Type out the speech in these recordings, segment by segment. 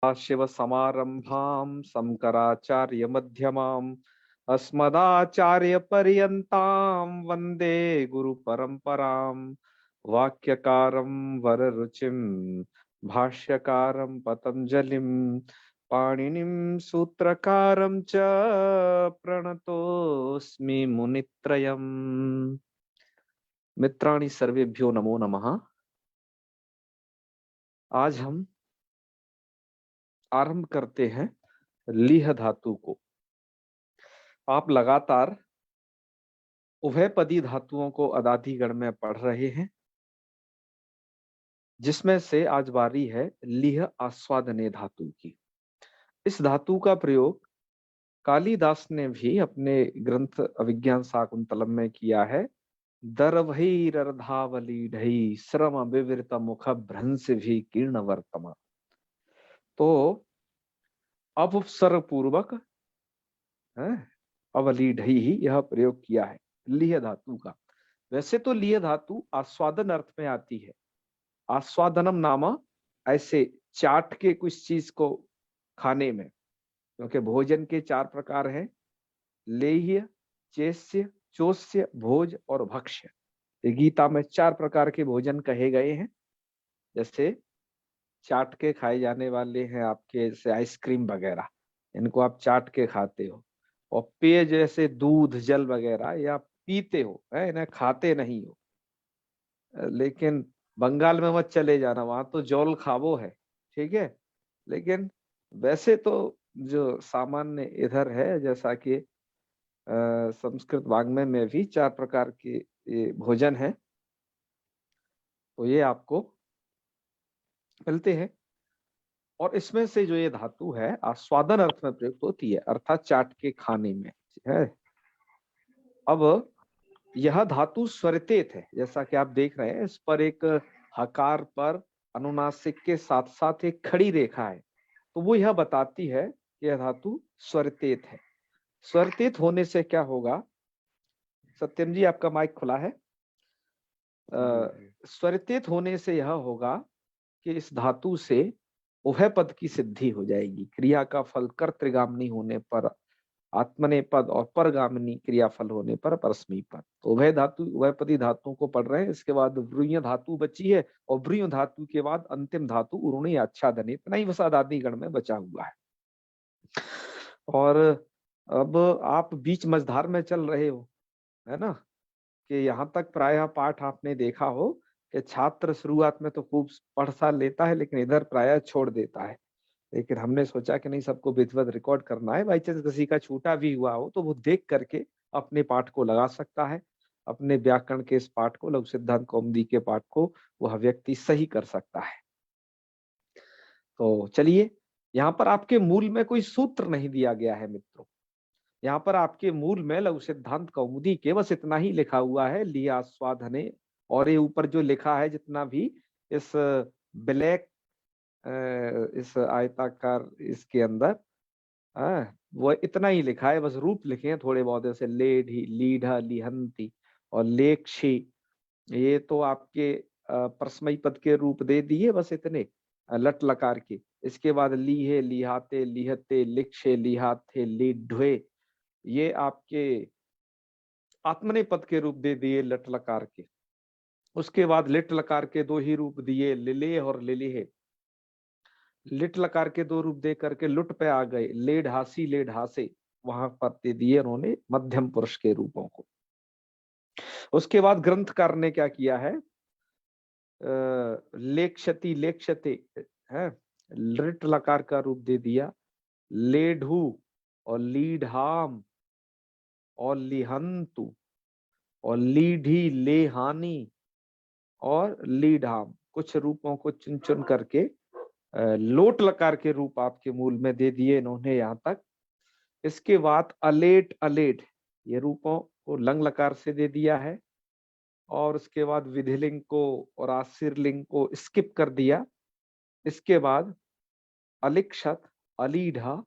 शिव समारंभां शंकराचार्य मध्यमाम् अस्मदाचार्य पर्यन्तां वंदे गुरु परंपराम् वाक्यकारं वररुचिं भाष्यकारं पतंजलिं पाणिनिं सूत्रकारं च प्रणतोऽस्मि मुनित्रयम्। मित्राणि सर्वेभ्यो नमो नमः। आज हम आरंभ करते हैं लीह धातु को। आप लगातार उभयपदी धातुओं को अदादिगण में पढ़ रहे हैं, जिसमें से आज बारी है लीह आस्वादने धातु की। इस धातु का प्रयोग कालिदास ने भी अपने ग्रंथ अभिज्ञान शाकुंतलम में किया है। दरभैरर्धावली ढई श्रम विवृत मुख भ्रंश भी कीर्ण वर्तमान। तो अपसर्ग पूर्वक अवली ढई ही यह प्रयोग किया है लीह धातु का। वैसे तो लीह धातु आस्वादन अर्थ में आती है। आस्वादनम नाम ऐसे चाट के कुछ चीज को खाने में, क्योंकि भोजन के 4 प्रकार हैं, लेह्य, चेष्य, चोष्य, भोज और भक्ष्य। ये गीता में 4 प्रकार के भोजन कहे गए हैं। जैसे चाट के खाए जाने वाले हैं आपके जैसे आइसक्रीम वगैरह, इनको आप चाट के खाते हो। और पेय जैसे दूध जल वगैरह या पीते हो, है इन्हें खाते नहीं हो। लेकिन बंगाल में मत चले जाना, वहां तो जौल खाबो है, ठीक है। लेकिन वैसे तो जो सामान्य इधर है, जैसा कि संस्कृत वाङ्मय में भी 4 प्रकार के ये भोजन है, तो ये आपको मिलते हैं। और इसमें से जो ये धातु है आस्वादन अर्थ में प्रयुक्त होती है, अर्थात चाट के खाने में है। अब यह धातु स्वरितेत है, जैसा कि आप देख रहे हैं। इस पर एक हकार पर अनुनासिक के साथ साथ एक खड़ी रेखा है, तो वो यह बताती है कि यह धातु स्वरितेत है। स्वरितेत होने से क्या होगा? सत्यम जी, आपका माइक खुला है। स्वरितेत होने से यह होगा कि इस धातु से उभय पद की सिद्धि हो जाएगी। क्रिया का फल कर्तृगामिनी होने पर आत्मनेपद और परगामिनी क्रियाफल होने पर परस्मै पद। तो उभय धातु उभयपदी धातुओं को पढ़ रहे हैं। इसके बाद व्रूय धातु बची है, और व्रूय धातु के बाद अंतिम धातु उरुणी आच्छादने, इतना ही बस आदि गण में बचा हुआ है। और अब आप बीच मझधार में चल रहे हो, है ना, कि यहाँ तक प्रायः पाठ आपने देखा हो कि छात्र शुरुआत में तो खूब पढ़ सा लेता है, लेकिन इधर प्रायः छोड़ देता है। लेकिन हमने सोचा कि नहीं, सबको विधिवत रिकॉर्ड करना है। बाई चांस किसी का छूटा भी हुआ हो तो वो देख करके अपने पाठ को लगा सकता है। अपने व्याकरण के इस पाठ को, लघु सिद्धांत कौमुदी के पाठ को वह व्यक्ति सही कर सकता है। तो चलिए, यहाँ पर आपके मूल में कोई सूत्र नहीं दिया गया है मित्रों। यहाँ पर आपके मूल में लघु सिद्धांत कौमुदी के बस इतना ही लिखा हुआ है, लिया स्वाधने। और ये ऊपर जो लिखा है जितना भी, इस ब्लैक इस आयताकार इसके अंदर वो इतना ही लिखा है। बस रूप लिखे हैं थोड़े बहुत, जैसे लेढ़ी, लीढ़ा, लिहंती और लेक्षी। ये तो आपके परस्मई पद के रूप दे दिए, बस इतने लट लकार के। इसके बाद लीहे, लिहाते, लिहते, लिक्षे, लिहाथे, लीढ्वे, ये आपके आत्मने पद के रूप दे दिए लट लकार के। उसके बाद लिट लकार के 2 ही रूप दिए, लिले और लिलिहे। लिट लकार के 2 रूप दे करके लुट पे आ गए, ले ढासी, ले ढासे, वहां पर दे दिए उन्होंने मध्यम पुरुष के रूपों को। उसके बाद ग्रंथकार ने क्या किया है? लेक्षति, लेक्षते है, लिट लकार का रूप दे दिया, लेढ़ू और लीढ़ाम और लिहंतु और लीढ़ी, लेहानी और लीढ़ाम, कुछ रूपों को चुन चुन करके लोट लकार के रूप आपके मूल में दे दिए इन्होंने यहाँ तक। इसके बाद अलेट, अलेट, ये रूपों को लंग लकार से दे दिया है। और उसके बाद विधिलिंग को और आशीर्लिंग को स्किप कर दिया। इसके बाद अलिक्षत, अलीढ़ा,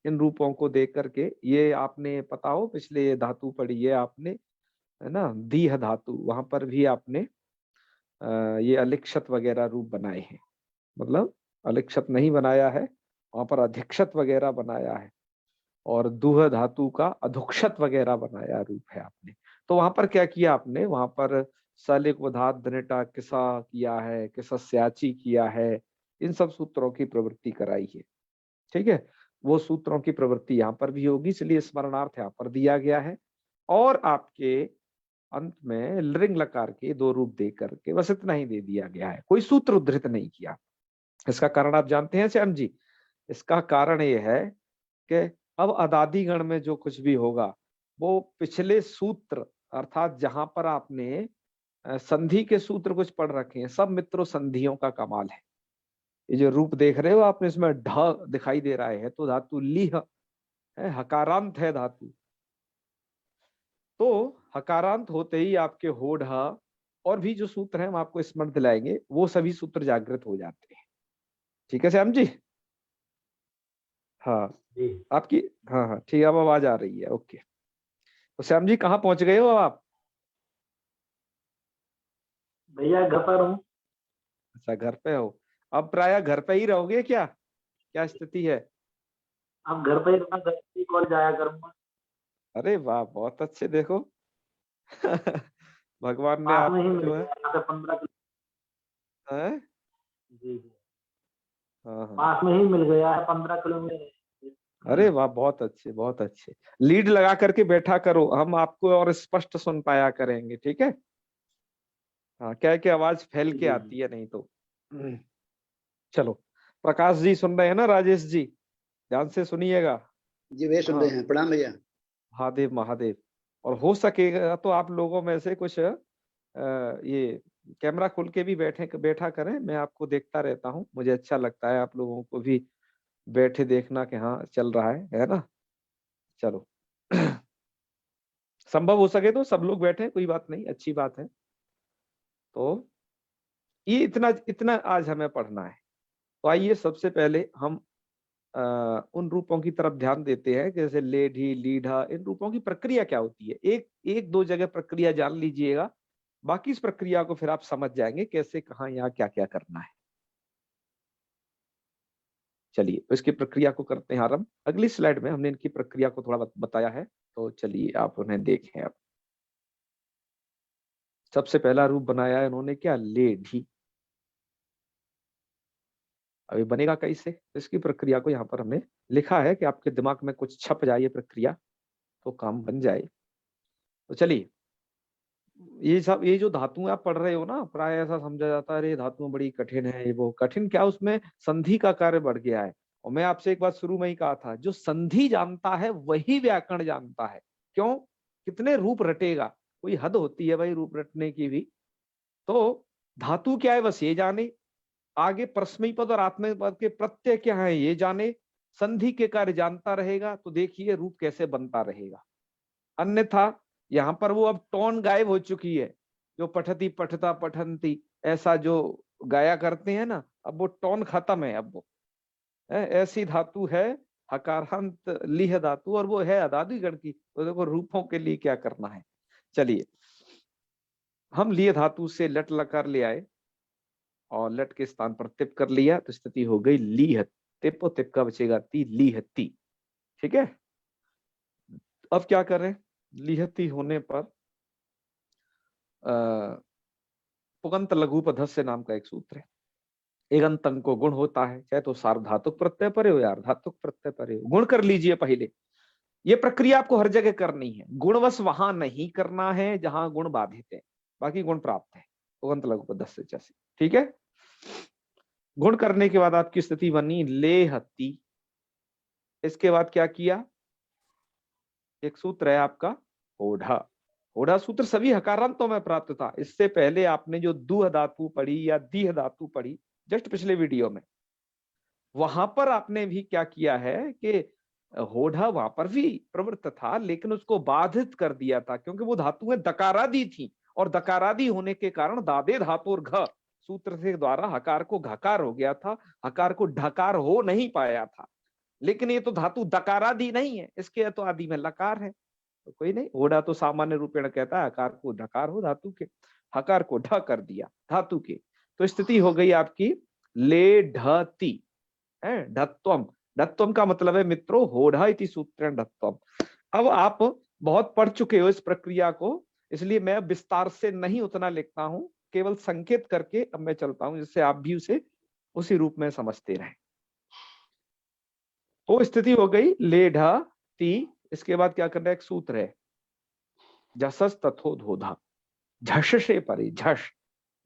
इन रूपों को देख करके, ये आपने पता हो पिछले धातु पढ़ी है आपने, है ना, दीह धातु, वहां पर भी आपने ये अलिक्षत वगैरह रूप बनाए हैं। मतलब अलिक्षत नहीं बनाया है, वहां पर अधिक्षत वगैरह बनाया है, और दुह धातु का अधुक्षत वगैरह बनाया रूप है आपने। तो वहां पर क्या किया आपने, वहां पर सलिक वधात धनेटा किसा किया है, किसस्याची किया है, इन सब सूत्रों की प्रवृत्ति कराई है। ठीक है, वो सूत्रों की प्रवृत्ति यहाँ पर भी होगी, इसलिए स्मरणार्थ यहाँ पर दिया गया है। और आपके अंत में लृंग लकार के 2 रूप दे करके बस इतना ही दे दिया गया है, कोई सूत्र उद्धृत नहीं किया। इसका कारण आप जानते हैं श्याम जी? इसका कारण ये है कि अब अदादि गण में जो कुछ भी होगा वो पिछले सूत्र, अर्थात जहां पर आपने संधि के सूत्र कुछ पढ़ रखे हैं, सब मित्रों संधियों का कमाल है। ये जो रूप देख रहे हो आपने, इसमें ढ दिखाई दे रहा है, तो धातु लीह है, हकारांत है धातु। तो हकारांत होते ही आपके होढ़ और भी जो सूत्र हैं हम आपको स्मरण दिलाएंगे, वो सभी सूत्र जागृत हो जाते हैं। ठीक है श्याम जी? हाँ आपकी, हाँ हाँ ठीक है, अब आवाज आ रही है। ओके, तो श्याम जी कहाँ पहुंच गए हो अब आप? भैया घर पर हूँ। अच्छा घर पे हो, अब प्राय घर पे ही रहोगे क्या, क्या स्थिति है? अब घर पे ही रहना, घर पे ही कॉल जाया करूंगा। अरे वाह, बहुत अच्छे। देखो भगवान ने पास में ही आपको मिल जो गया, है, यहाँ से 15 किलो। हैं? जी जी, हाँ हाँ, पास में ही मिल गया है, 15 किलोमीटर। अरे वाह, बहुत अच्छे बहुत अच्छे। लीड लगा करके बैठा करो, हम आपको और स्पष्ट सुन पाया करेंगे। ठीक है, हाँ, क्या है कि आवाज फैल के आती है नहीं तो। चलो, प्रकाश जी सुन रहे हैं ना, राजेश जी ध्यान से सुनिएगा। जी भैया सुन रहे हैं, प्रणाम भैया। महादेव महादेव। और हो सकेगा तो आप लोगों में से कुछ ये कैमरा खोल के भी बैठा करें, मैं आपको देखता रहता हूँ, मुझे अच्छा लगता है आप लोगों को भी बैठे देखना कि हाँ चल रहा है ना। चलो संभव हो सके तो सब लोग बैठे, कोई बात नहीं, अच्छी बात है। तो ये इतना इतना आज हमें पढ़ना है। तो आइए सबसे पहले हम उन रूपों की तरफ ध्यान देते हैं, जैसे लेढ़ी लीढ़ा, इन रूपों की प्रक्रिया क्या होती है। एक दो जगह प्रक्रिया जान लीजिएगा, बाकी इस प्रक्रिया को फिर आप समझ जाएंगे कैसे, कहाँ, यहाँ क्या क्या करना है। चलिए, तो इसकी प्रक्रिया को करते हैं आरंभ। अगली स्लाइड में हमने इनकी प्रक्रिया को थोड़ा बताया है, तो चलिए आप उन्हें देखें। अब सबसे पहला रूप बनाया है इन्होंने, क्या, लेढ़ी। अभी बनेगा कैसे, इसकी प्रक्रिया को यहाँ पर हमने लिखा है कि आपके दिमाग में कुछ छप जाए ये प्रक्रिया, तो काम बन जाए। तो चलिए, ये जो धातुएं आप पढ़ रहे हो ना, प्राय ऐसा समझा जाता है अरे धातुएं बड़ी कठिन है, ये वो कठिन क्या, उसमें संधि का कार्य बढ़ गया है। और मैं आपसे एक बात शुरू में ही कहा था, जो संधि जानता है वही व्याकरण जानता है। क्यों? कितने रूप रटेगा, कोई हद होती है भाई रूप रटने की भी। तो धातु क्या है बस ये जाने, आगे परस्मैपद पद और आत्मनेपद पद के प्रत्यय क्या है ये जाने, संधि के कार्य जानता रहेगा, तो देखिए रूप कैसे बनता रहेगा। अन्यथा यहाँ पर वो अब टोन गायब हो चुकी है, जो पठती पठता पठंती ऐसा जो गाया करते हैं ना, अब वो टोन खत्म है। अब वो ऐसी धातु है हकारांत लीह धातु, और वो है अदादि गण की। तो देखो रूपों के लिए क्या करना है। चलिए, हम लीह धातु से लट लकार ले आए और लट के स्थान पर तिप कर लिया, तो स्थिति हो गई लीह तिप, और तिप का बचेगा ती, लीहती। ठीक है, अब क्या करें, लीहती होने पर पुगंत लघुपधस्य नाम का एक सूत्र है। एक अंतंग को गुण होता है, चाहे तो सार्वधातुक प्रत्यय परे हो या अर्धातुक प्रत्यय परे हो, गुण कर लीजिए पहले। ये प्रक्रिया आपको हर जगह करनी है, गुणवश वहां नहीं करना है जहां गुण बाधित है, बाकी गुण प्राप्त है। पुगंत लघुपधस्य जैसे, ठीक है। गुण करने के बाद आपकी स्थिति बनी लेहती। इसके बाद क्या किया, एक सूत्र है आपका ओढ़ा। ओढ़ा सूत्र सभी हकारांतों में प्राप्त था। इससे पहले आपने जो दुह धातु पढ़ी या दीह धातु पढ़ी जस्ट पिछले वीडियो में, वहां पर आपने भी क्या किया है कि होढ़ा वहां पर भी प्रवृत्त था, लेकिन उसको बाधित कर दिया था, क्योंकि वो धातुएं दकारादि थी, और दकारादि होने के कारण दादे धातु और घ सूत्र से द्वारा हकार को घकार हो गया था, हकार को ढकार हो नहीं पाया था। लेकिन ये तो धातु दकारादि नहीं है, इसके तो आदि में लकार है, तो कोई नहीं। ओढ़ा तो सामान्य रूपेण कहता है हकार को ढकार हो धातु के, हकार को ढ कर दिया धातु के, तो स्थिति हो गई आपकी ले ढती। है ढत्वम। ढत्वम का मतलब है मित्रों होढ़ा इति सूत्रेण ढत्वम। अब आप बहुत पढ़ चुके हो इस प्रक्रिया को, इसलिए मैं विस्तार से नहीं उतना लिखता हूं, केवल संकेत करके अब मैं चलता हूं, जिससे आप भी उसे उसी रूप में समझते रहें। तो स्थिति हो गई लेढ़ ती। इसके बाद क्या करना है, एक सूत्र है झसस तथो धोधा। झष से परे, झष,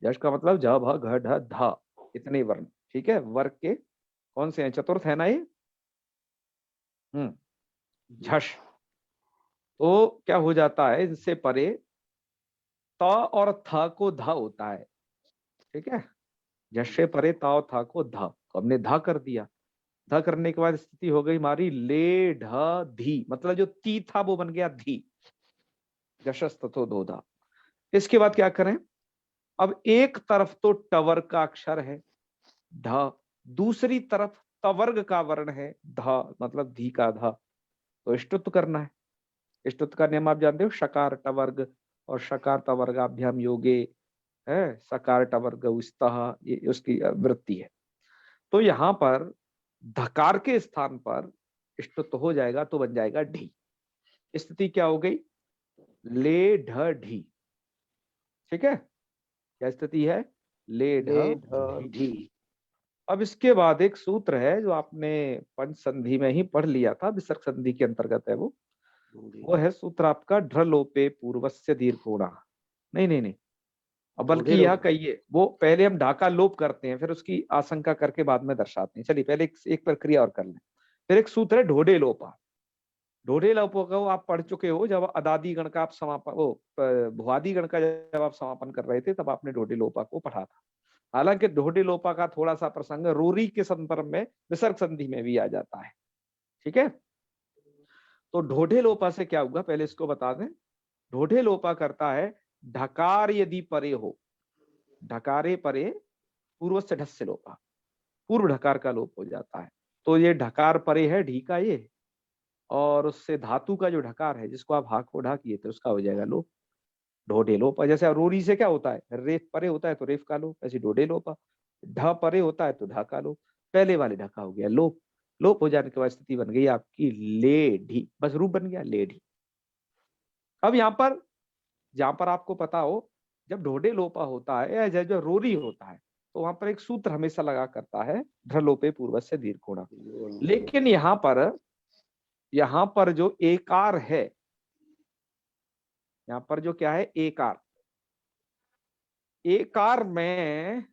झष का मतलब झ भ घ ढ ध, इतने वर्ण, ठीक है। वर्ग के कौन से हैं, चतुर्थ है ना ये। झष। तो क्या हो जाता है, इससे परे त और थ को ध होता है, ठीक है। झष से परे त और थ को ध, तो हमने ध कर दिया। ध करने के बाद स्थिति हो गई हमारी ले ढ धी, मतलब जो ती था वो बन गया धी। झषस तथो धोधा। इसके बाद क्या करें, अब एक तरफ तो टवर्ग का अक्षर है ध, दूसरी तरफ तवर्ग का वर्ण है ध, मतलब धी का ध। तो इष्टुत्व करना है। इष्टुत्व का नियम आप जानते हो, शकार टवर्ग और शकार तवर्गाभ्याम योगे है, सकार टवर्ग उस्तः, ये उसकी वृत्ति है। तो यहाँ पर धकार के स्थान पर इष्टुत्व हो जाएगा तो बन जाएगा ढी। स्थिति क्या हो गई, ले ढ ढी, ठीक है। क्या स्थिति है, ले ढ ढी। अब इसके बाद एक सूत्र है जो आपने पंच संधि में ही पढ़ लिया था, विसर्ग संधि के अंतर्गत है वो है सूत्र आपका ढ्रलोपे पूर्वस्य दीर्घोणा। नहीं नहीं नहीं, अब बल्कि यह कहिए, वो पहले हम ढाका लोप करते हैं, फिर उसकी आशंका करके बाद में दर्शाते हैं। चलिए पहले एक प्रक्रिया और कर लें। फिर एक सूत्र है ढोढ़े लोपा। ढोढ़े लोपा को आप पढ़ चुके हो, जब अदादी गण का आप समापन, भुआदी गण का जब आप समापन कर रहे थे तब आपने ढोढ़े लोपा को पढ़ा था। हालांकि ढोढ़े लोपा का थोड़ा सा प्रसंग रूरी के संदर्भ में विसर्ग संधि में भी आ जाता है, ठीक है। तो ढोढ़े लोपा से क्या होगा, पहले इसको बता दें। ढोढ़े लोपा करता है ढकार यदि परे हो, ढकारे परे पूर्व से ढस्य लोपा, पूर्व ढकार का लोप हो जाता है। तो ये ढकार परे है ढी का ये, और उससे धातु का जो ढकार है जिसको आप हाक को ढा किए थे उसका हो जाएगा लोप, ढोढ़े लोपा। जैसे रोरी से क्या होता है, रेफ परे होता है तो रेफ का लोप, ऐसे ढोढ़े लोपा। ढ परे होता है तो ढा का लोप, पहले वाले ढका हो गया लोप। लोप हो जाने के बाद स्थिति बन गई आपकी लेढ़ी, बस रूप बन गया लेढ़ी। अब यहाँ पर जहां पर आपको पता हो, जब ढोढ़े लोपा होता है या जब रोरी होता है तो वहां पर एक सूत्र हमेशा लगा करता है ढ्रलोपे पूर्वस्य दीर्घोणा। लेकिन यहाँ पर जो एकार है, यहाँ पर जो क्या है एकार, एकार में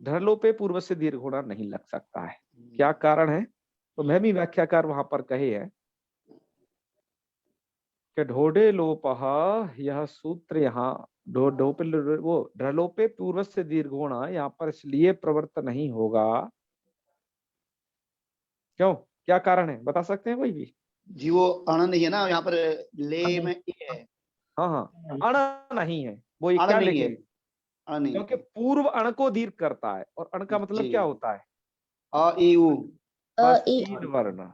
ढ्रलोपे पूर्वस्य दीर्घोणा नहीं लग सकता है। क्या कारण है, तो मैं भी व्याख्याकार वहां पर कहे है कि ढोढ़े लोपः, यह सूत्र यहाँ वो ढ्रलोपे पूर्वस्य दीर्घोणा यहाँ पर इसलिए प्रवृत्त नहीं होगा। क्यों, क्या कारण है, बता सकते हैं कोई भी। जी वो अण नहीं है ना यहाँ पर, ले में ए है। हाँ हाँ, अण नहीं है वो, ये अण क्या नहीं है, लिखेंगे, अण नहीं क्योंकि पूर्व अण को दीर्घ करता है, और अण का मतलब जी। क्या होता है, अ ई उ, बस तीन वर्ण।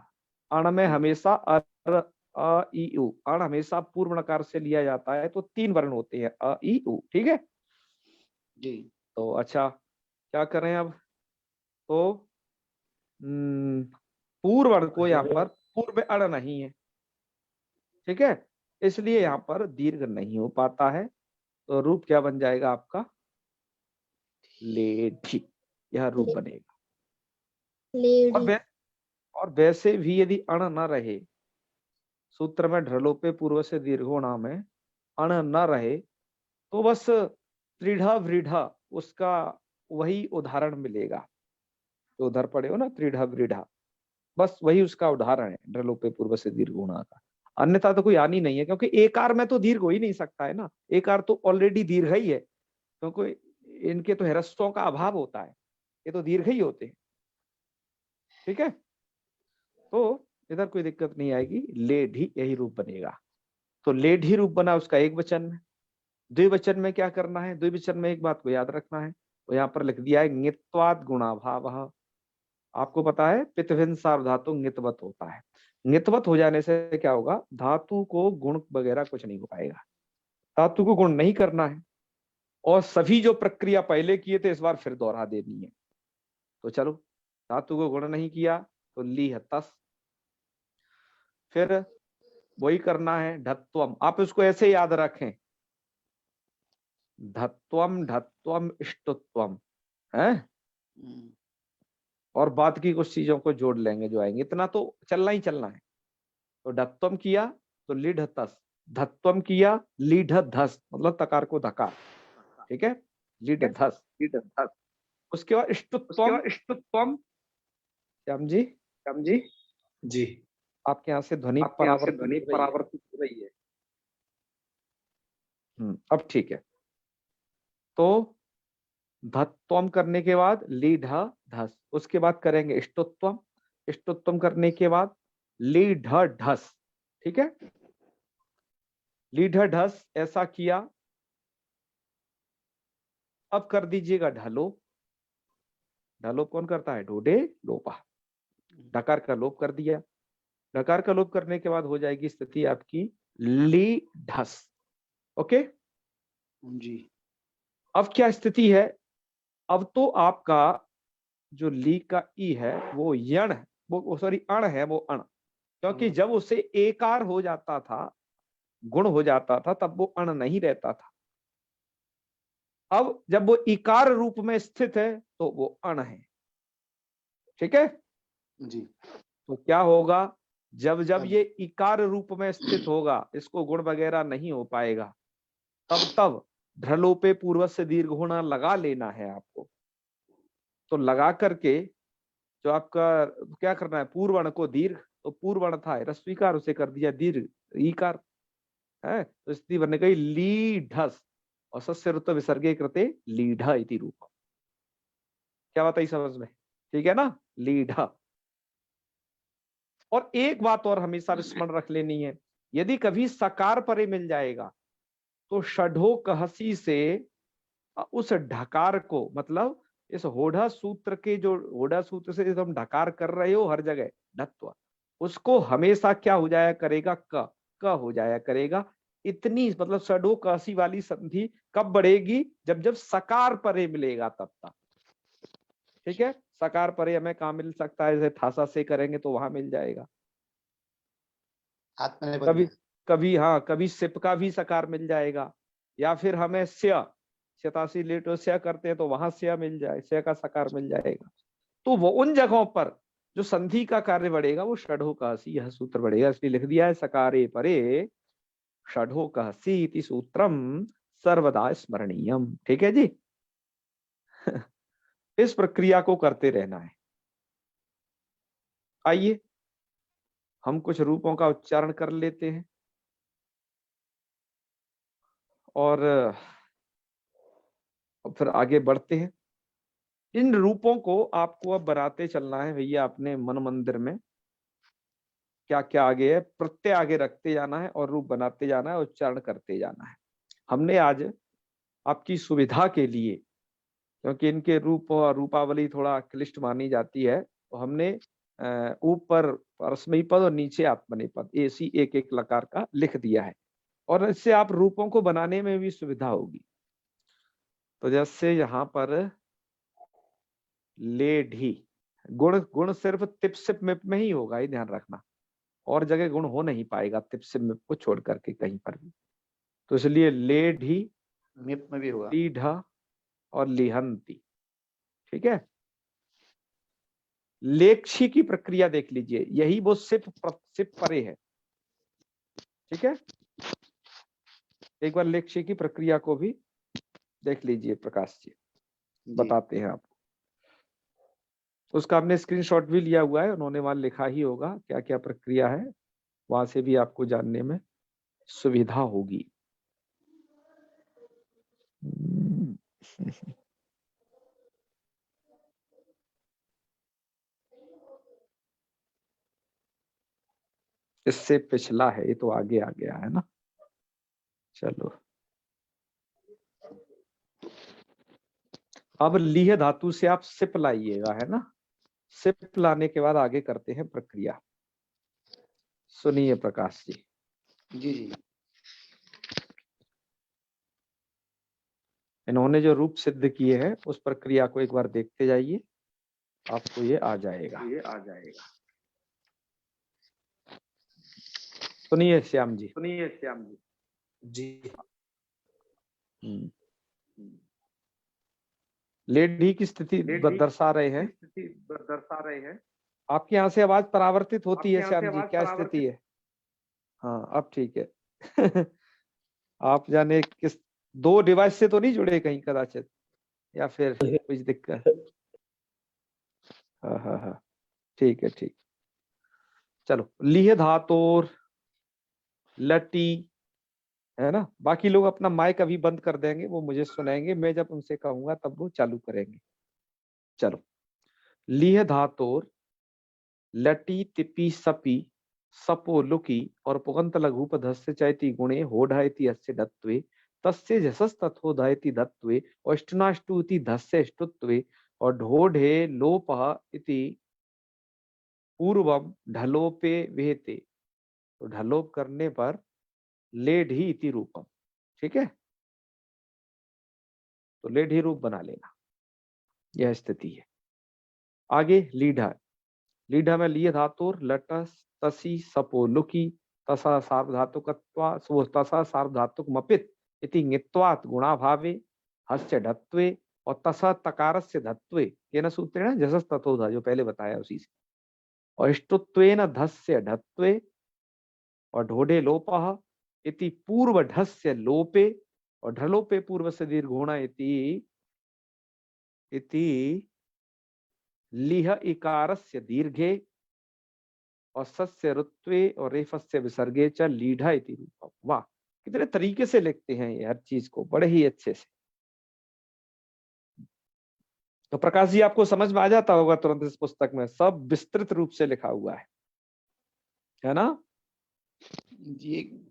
अण में हमेशा अर अ ई उ, अण हमेशा पूर्व नकार से लिया जाता है, तो तीन वर्ण होते हैं अ ई उ, ठीक है जी। तो अच्छा क्या करें अब, तो पूर्व अण को यहाँ पर, पूर्व में अण नहीं है, ठीक है, इसलिए यहाँ पर दीर्घ नहीं हो पाता है। तो रूप क्या बन जाएगा आपका, लेढ़ी, यह रूप बनेगा। और वैसे भी यदि अण न रहे, सूत्र में ढ्रलोपे पूर्व से दीर्घोणा में अण न रहे, तो बस त्रिढ़ वृढ़ उसका वही उदाहरण मिलेगा, जो उधर पड़े हो ना त्रिढ़ वृढ़, बस वही उसका उदाहरण है ढ्रलोपे पूर्व से दीर्घोणा का। अन्यथा तो कोई हानि नहीं है, क्योंकि एकार में तो दीर्घ हो ही नहीं सकता है ना, एकार तो ऑलरेडी दीर्घ ही है, क्योंकि इनके तो ह्रस्वों का अभाव होता है, ये तो दीर्घ ही होते हैं, ठीक है। तो इधर कोई दिक्कत नहीं आएगी, लेढ़ी यही रूप बनेगा। तो लेढ़ी रूप बना उसका एक वचन में। द्विवचन में क्या करना है, द्विवचन में एक बात को याद रखना है, वो यहाँ पर लिख दिया है ङित्वाद गुणाभावः। आपको पता है पितभिन्न सार्वधातु ङितवत होता है, ङितवत हो जाने से क्या होगा, धातु को गुण वगैरह कुछ नहीं हो पाएगा, धातु को गुण नहीं करना है, और सभी जो प्रक्रिया पहले किए थे इस बार फिर दोहरा देनी है। तो चलो धातु को गुण नहीं किया तो लीह तस। फिर वही करना है ढत्वम, आप इसको ऐसे याद रखें, धत्वम ढत्वम इष्टुत्वम है, और बाद की कुछ चीजों को जोड़ लेंगे जो आएंगे, इतना तो चलना ही चलना है। तो ढत्वम किया तो लीढ़ तस, धत्वम किया लीढ़ धस, मतलब तकार को धकार, ठीक है, लीढ़ धस। उसके बाद इष्टुत्वम, श्याम जी जी आपके यहाँ से ध्वनि परावर्तित हो रही है। अब ठीक है। तो धत्वम करने के बाद लीढ़ धस, उसके बाद करेंगे इष्टुत्वम, इष्टुत्वम करने के बाद लीढ़ ढस, ठीक है, लीढ़ ढस ऐसा किया। अब कर दीजिएगा ढलो, ढलोप कौन करता है, ढोडे लोपा, ढकार का लोप कर दिया। ढकार का लोप करने के बाद हो जाएगी स्थिति आपकी ली ढस। ओके जी। अब क्या स्थिति है, अब तो आपका जो ली का ई है वो यण है, वो सॉरी अण है, वो अण, क्योंकि जब उसे एकार हो जाता था, गुण हो जाता था, तब वो अण नहीं रहता था। अब जब वो इकार रूप में स्थित है तो वो अण है, ठीक है जी। तो क्या होगा, जब जब ये इकार रूप में स्थित होगा, इसको गुण वगैरह नहीं हो पाएगा, तब तब ढ्रलोपे पूर्व से दीर्घ होना लगा लेना है आपको। तो लगा करके जो आपका क्या करना है, पूर्वण को दीर्घ, तो पूर्वण था रस्वीकार, उसे कर दिया दीर्घ ईकार है, तो स्थिति बनने गई लीढस, और सस्य ऋतु विसर्गे कृते लीढ़ इति रूप। क्या बात आई समझ में, ठीक है ना, लीढ़। और एक बात और हमेशा स्मरण रख लेनी है, यदि कभी सकार परे मिल जाएगा तो षढ़ो कहसी से उस ढकार को, मतलब इस होढ़ा सूत्र के, जो होढ़ा सूत्र से तुम ढकार कर रहे हो हर जगह ढत्व, उसको हमेशा क्या हो जाया करेगा, क हो जाया करेगा। इतनी मतलब षढ़ो कहसी वाली संधि कब बढ़ेगी, जब जब सकार परे मिलेगा तब तक, ठीक है। सकार परे हमें कहाँ मिल सकता है, जैसे थासा से करेंगे तो वहां मिल जाएगा, कभी कभी, हाँ कभी सिप का भी सकार मिल जाएगा, या फिर हमें स्या, शतासी लेटो स्या करते हैं तो वहां स्या मिल जाए, स्या का सकार मिल जाएगा। तो वो उन जगहों पर जो संधि का कार्य बढ़ेगा वो षढ़ो कहसी, यह सूत्र बढ़ेगा, इसलिए लिख दिया है सकारे परे षढ़ो कहसी इति सूत्रम सर्वदा स्मरणीयम, ठीक है जी। इस प्रक्रिया को करते रहना है। आइए हम कुछ रूपों का उच्चारण कर लेते हैं और फिर आगे बढ़ते हैं। इन रूपों को आपको अब बनाते चलना है भैया, अपने मन मंदिर में क्या क्या आगे है, प्रत्यय आगे रखते जाना है और रूप बनाते जाना है, उच्चारण करते जाना है। हमने आज आपकी सुविधा के लिए, क्योंकि इनके रूप और रूपावली थोड़ा क्लिष्ट मानी जाती है, तो हमने ऊपर परस्मयी पद और नीचे आत्मनेपद पद ऐसी एक एक लकार का लिख दिया है, और इससे आप रूपों को बनाने में भी सुविधा होगी। तो जैसे यहाँ पर ले ढी, गुण गुण सिर्फ तिप सिप मिप में ही होगा, ये ध्यान रखना, और जगह गुण हो नहीं पाएगा तिप सिप मिप को छोड़ करके कहीं पर भी। तो इसलिए ले ढी मिप में भी होगा, लीढ़ और लिहंती, ठीक है। लेक्षी की प्रक्रिया देख लीजिए, यही वो सिप परे है, ठीक है। एक बार लेक्षी की प्रक्रिया को भी देख लीजिए, प्रकाश जी बताते हैं आपको। उसका हमने स्क्रीनशॉट भी लिया हुआ है, उन्होंने वहां लिखा ही होगा क्या क्या प्रक्रिया है, वहां से भी आपको जानने में सुविधा होगी। इससे पिछला है, ये तो आगे आ गया है ना। चलो अब लीह धातु से आप सिप लाइएगा, है ना। सिप लाने के बाद आगे करते हैं प्रक्रिया। सुनिए प्रकाश जी। जी जी। इन्होंने जो रूप सिद्ध किए हैं उस प्रक्रिया को एक बार देखते जाइए। आपको ये आ जाएगा। सुनिए श्याम जी। जी। लेडी की स्थिति दर्शा रहे हैं। आपके यहाँ से आवाज परावर्तित होती है श्याम जी, क्या स्थिति है? हाँ अब ठीक है। आप जाने किस 2 डिवाइस से तो नहीं जुड़े कहीं कदाचित, या फिर कुछ दिक्कत? हाँ हाँ हाँ, ठीक है ठीक। चलो, लीह धातोर लटी है ना। बाकी लोग अपना माइक अभी बंद कर देंगे, वो मुझे सुनाएंगे, मैं जब उनसे कहूंगा तब वो चालू करेंगे। चलो, लीह धातोर लटी तिपी सपी सपो लुकी और पुगंत लघुपधस्य चैति गुणे होढायति अस्य धत्वे तस्य जसस तथोधायति धत्वे और इष्टनाष्टुति धस्य इष्टुत्वे और ढोढे लोपः इति पूर्वम ढलोपे वेहते। तो ढलोप करने पर लेढी इति रूपम। ठीक है, तो लेढी रूप बना लेना, यह स्थिति है। आगे लीढ़ा, लीढ़ा में लिय धातुर लटस तसी सपो लुकी तसा सार्वधातुकत्वा तसा सार्वधातुक मपित इति ङित्वात् गुणाभावे हस्य ढत्वे और तसा तकारस्य धत्वे केन सूत्रेण जसस तथोधा, जो पहले बताया उसी से, और इष्टुत्वेन धस्य ढत्वे और ढोढे लोपः इति पूर्व ढस्य लोपे और ढलोपे पूर्व से दीर्घोण इति लिह इकारस्य दीर्घे और सस्य रुत्वे और रेफस्य विसर्गे च लीढ़ा इति रूपम। वाह, कितने तरीके से लिखते हैं ये हर चीज को, बड़े ही अच्छे से। तो प्रकाश जी आपको समझ में आ जाता होगा तुरंत, इस पुस्तक में सब विस्तृत रूप से लिखा हुआ है ना जी।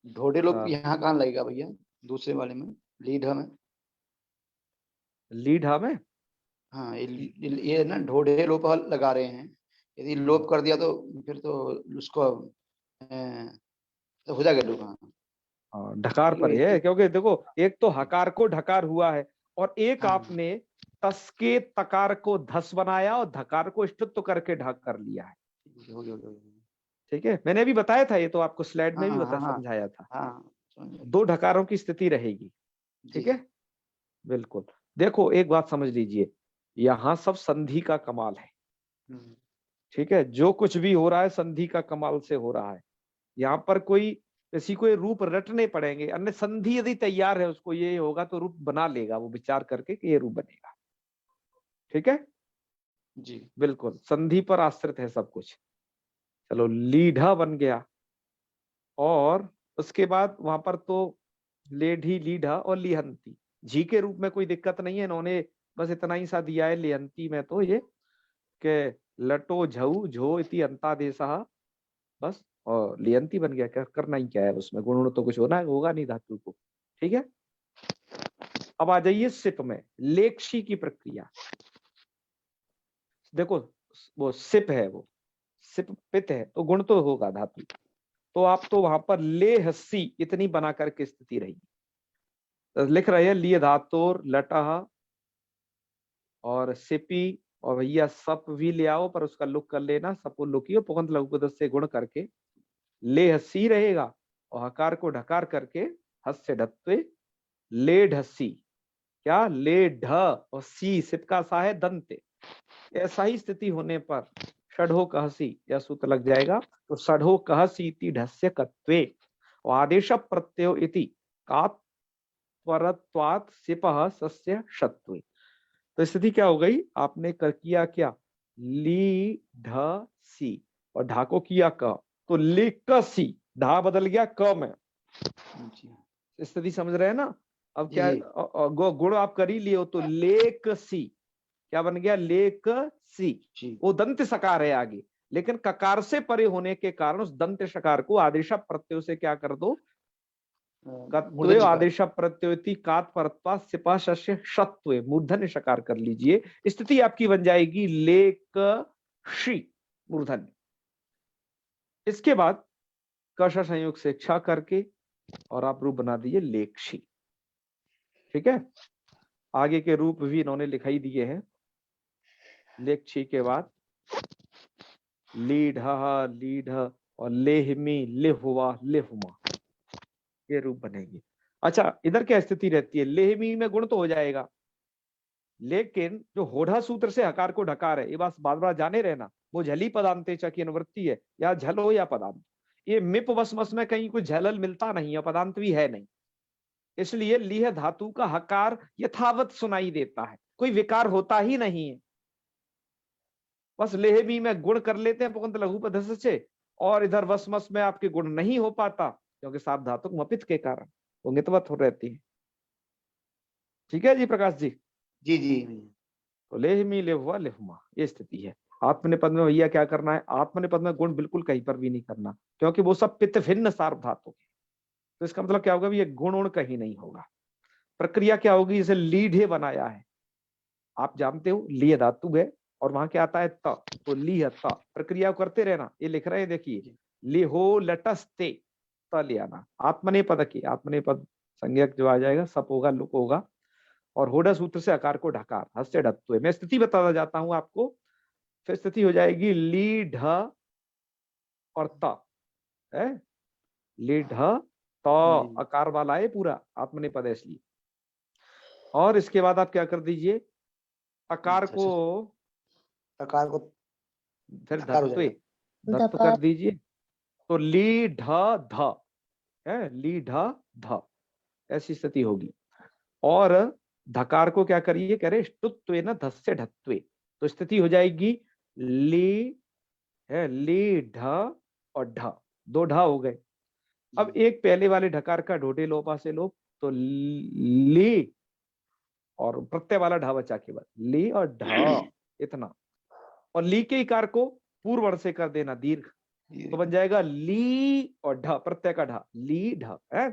ढोढे लोग यहाँ कहाँ लगेगा भैया? दूसरे वाले में, लीढ़ा में? लीढ़ा में हाँ, ये ना ढोढे लोप लगा रहे हैं। यदि लोप कर दिया तो फिर तो उसको तो हो जाएगा लोग। हाँ, ढकार पर है, क्योंकि देखो एक तो हकार को ढकार हुआ है और एक आपने तस के तकार को धस बनाया और धकार को इष्टुत्व करके ढक कर लिया है। ठीक है, मैंने भी बताया था, ये तो आपको स्लाइड में भी समझाया था। 2 ढकारों की स्थिति रहेगी। ठीक है, बिल्कुल। देखो एक बात समझ लीजिए, यहाँ सब संधि का कमाल है। ठीक है, जो कुछ भी हो रहा है संधि का कमाल से हो रहा है। यहाँ पर कोई किसी को रूप रटने पड़ेंगे, अन्य संधि यदि तैयार है उसको ये होगा तो रूप बना लेगा वो विचार करके कि ये रूप बनेगा। ठीक है जी, बिल्कुल, संधि पर आश्रित है सब कुछ। चलो, लीढ़ा बन गया और उसके बाद वहां पर तो लेढ़ी लीढ़ा और लिहंती, झी के रूप में कोई दिक्कत नहीं है, इन्होंने बस इतना ही सा दिया है लिहंती में, तो ये के लटो झऊ झो इति अंतादेशः, बस, और लियंती बन गया। क्या करना ही क्या है उसमें, गुण तो कुछ होगा नहीं धातु को। ठीक है, अब आ जाइए सिप में, लेक्षी की प्रक्रिया। देखो वो सिप है, वो सिप पित है तो गुण तो होगा धातु, तो आप तो वहां पर ले हस्सी इतनी बना करके स्थिति रहेगी। तो लिख रहे हैं लिए धातुर लटह और सिपी, और भैया सप भी ले आओ पर उसका लुक कर लेना, सपो लुकी और पुगंत लघु से गुण करके ले हस्सी रहेगा और हकार को ढकार करके हस्य ढत्वे ले ढस्सी, क्या ले ढ और सी सिपका सा है दंते। ऐसा ही स्थिति होने पर षढ़ो कहसी यह सूत्र लग जाएगा। तो षढ़ो कहसी इति ढस्य कत्वे और आदेश प्रत्ययो इति कात परत्वात् सिपः सस्य शत्वे। तो स्थिति क्या हो गई, आपने किया क्या, ली ढ सी और ढा को किया क, तो लेकसी, ढा बदल गया क में। स्थिति समझ रहे हैं ना। अब क्या गुण आप कर ही लिए हो, तो लेक सी क्या बन गया, लेक सी। वो दंत सकार है आगे, लेकिन ककार से परे होने के कारण उस दंत सकार को आदेश प्रत्यय से क्या कर दो, आदेश प्रत्योति कात परत्वा सिपा शस्य शत्वे मूर्धन्य शकार कर लीजिए। स्थिति आपकी बन जाएगी लेक शी मूर्धन्य। इसके बाद कश संयोग से इच्छा करके और आप रूप बना दिए लेक्षी। ठीक है, आगे के रूप भी इन्होंने लिखाई दिए हैं। लेख छी के बाद लीढ़ लीढ़ और लेहमी लिहुआ लिहुमा, ये रूप बनेंगे। अच्छा, इधर क्या स्थिति रहती है? लेहमी में गुण तो हो जाएगा, लेकिन जो होढ़ा सूत्र से हकार को ढकार है, ये बात बार बार जाने रहना, वो झली पदांते च की अनुवृत्ति है, या झल हो या पदांत। ये मिप वसमस में कहीं कुछ झलल मिलता नहीं है, पदांत भी है नहीं, इसलिए लीह धातु का हकार यथावत सुनाई देता है, कोई विकार होता ही नहीं है। बस लेहमी में गुण कर लेते हैं पुगंत लघु पदस्य से, और इधर वसमस में आपके गुण नहीं हो पाता, क्योंकि सात धातु मपित के कारण वो नितवत हो रहती है। ठीक है जी प्रकाश जी? जी जी। तो लेहमी लेहुआ लेहुमा, ये स्थिति है। आत्मनिपद में भैया क्या करना है? आत्मनिपद में गुण बिल्कुल कहीं पर भी नहीं करना, क्योंकि वो सब पित्त भिन्न सार्व धातु के। तो इसका मतलब क्या होगा? ये गुण उण कहीं नहीं होगा। प्रक्रिया क्या होगी? जैसे लीढ़े बनाया है, आप जानते हो लीह धातु है और वहां क्या आता है? त, तो लीह त, प्रक्रिया करते रहना। ये लिख रहे हैं देखिए, लिहो लटस्ते, त ले आना। आत्मनेपद की, आत्मनेपद संज्ञक जो आ जाएगा सप होगा, लुक होगा, और होड़ा सूत्र से आकार को ढकार, हस्त ढत्वे। मैं स्थिति बताता जाता हूं आपको। फिर स्थिति हो जाएगी ली ढ और त है, ली ढ त, आकार वाला है पूरा, आत्मनेपद है इसलिए। और इसके बाद आप क्या कर दीजिए? आकार को, आकार को फिर ढकार हो धत्वे, जाएगा। धत्व कर दीजिए, तो ली ढ ध है, ली ढ ध, ऐसी स्थिति होगी। और धकार को क्या करिए? कह रहे ष्टुत्वे न धस्य ढत्वे, तो स्थिति हो जाएगी ली है, ली ढ और ढ, दो ढ हो गए। अब एक पहले वाले ढकार का ढोढे लोपा से लोप, तो ली और प्रत्यय वाला ढ बचा के बाद ली और ढ, इतना। और ली के इकार को पूर्व वर्ण से कर देना दीर्घ, तो बन जाएगा ली और ढ, प्रत्यय का ढ, ली ढ है।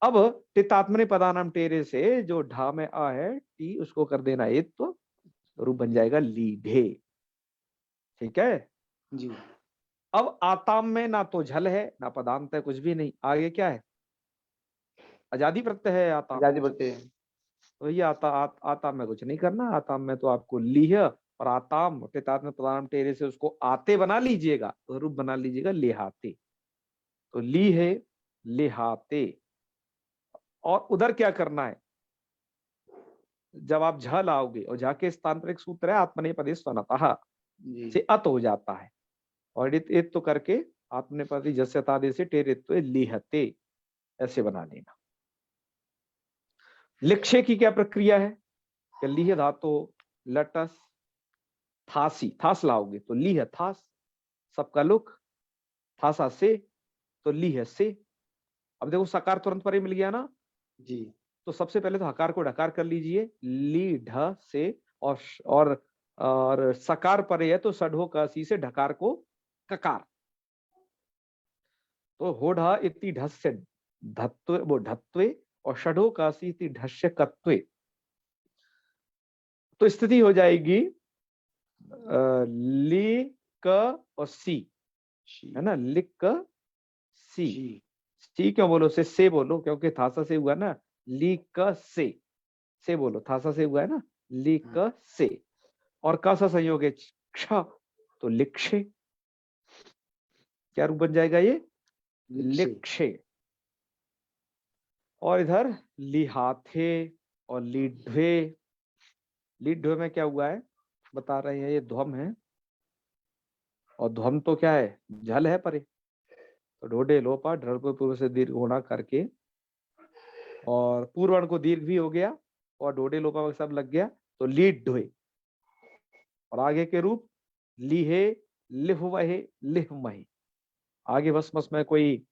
अब टितात्मने पदानाम टेरे से जो ढा में आ है टी, उसको कर देना एक, तो रूप बन जाएगा लीढे। ठीक है जी। अब आताम में ना तो झल है ना पदांत है, कुछ भी नहीं। आगे क्या है? आजादी प्रत्यय है आताम। आजादी बढ़ते हैं। तो ये आताम में कुछ नहीं करना। आताम में तो आपको लीह और आताम टितात्मने पदानाम टेरे से उसको आते बना लीजिएगा, तो रूप बना लीजिएगा लेहाते। तो ली है लेहाते। और उधर क्या करना है? जब आप झ लाओगे, और झ के स्थान पर एक सूत्र है आत्मनेपदे स्वनतः से अत हो जाता है, और इत तो करके आत्मनेपदी जस्यतादे से टेरित्व लिहते, ऐसे बना लेना। लिक्षे की क्या प्रक्रिया है? कि लिह धातु लटस थासी, थास लाओगे तो लिह थास, सबका लुक, थासा से, तो लिह से। अब देखो सकार तुरंत पर ही मिल गया ना जी। तो सबसे पहले तो हकार को ढकार कर लीजिए, ली ढ से, और सकार पर है तो सढ़ो का सी से ढकार को ककार, तो होढ़ा इति ढस्य धत्वे, वो ढत्वे, और षढ़ो का सी इति ढस्य कत्वे। तो स्थिति हो जाएगी ली क और सी, है ना, लिक क सी। सी क्यों बोलो? से बोलो, क्योंकि थासा से हुआ ना, ली क से बोलो, थासा से हुआ है ना, ली क से। और का सा संयोग है क्ष, तो लिक्षे। क्या रूप बन जाएगा ये? लिक्षे। और इधर लिहाथे और लीढ्वे। लीढ्वे में क्या हुआ है बता रहे हैं, ये ध्वम है, और ध्वम तो क्या है? झल है परे, तो ढोडे लोपा ढल को पूर्व से दीर्घ होना करके, और पूर्वण को दीर्घ भी हो गया और ढोडे लोपा सब लग गया, तो लीढ्वे। और आगे के रूप लिहे लिहवहे लिहमहे, आगे वसमस में कोई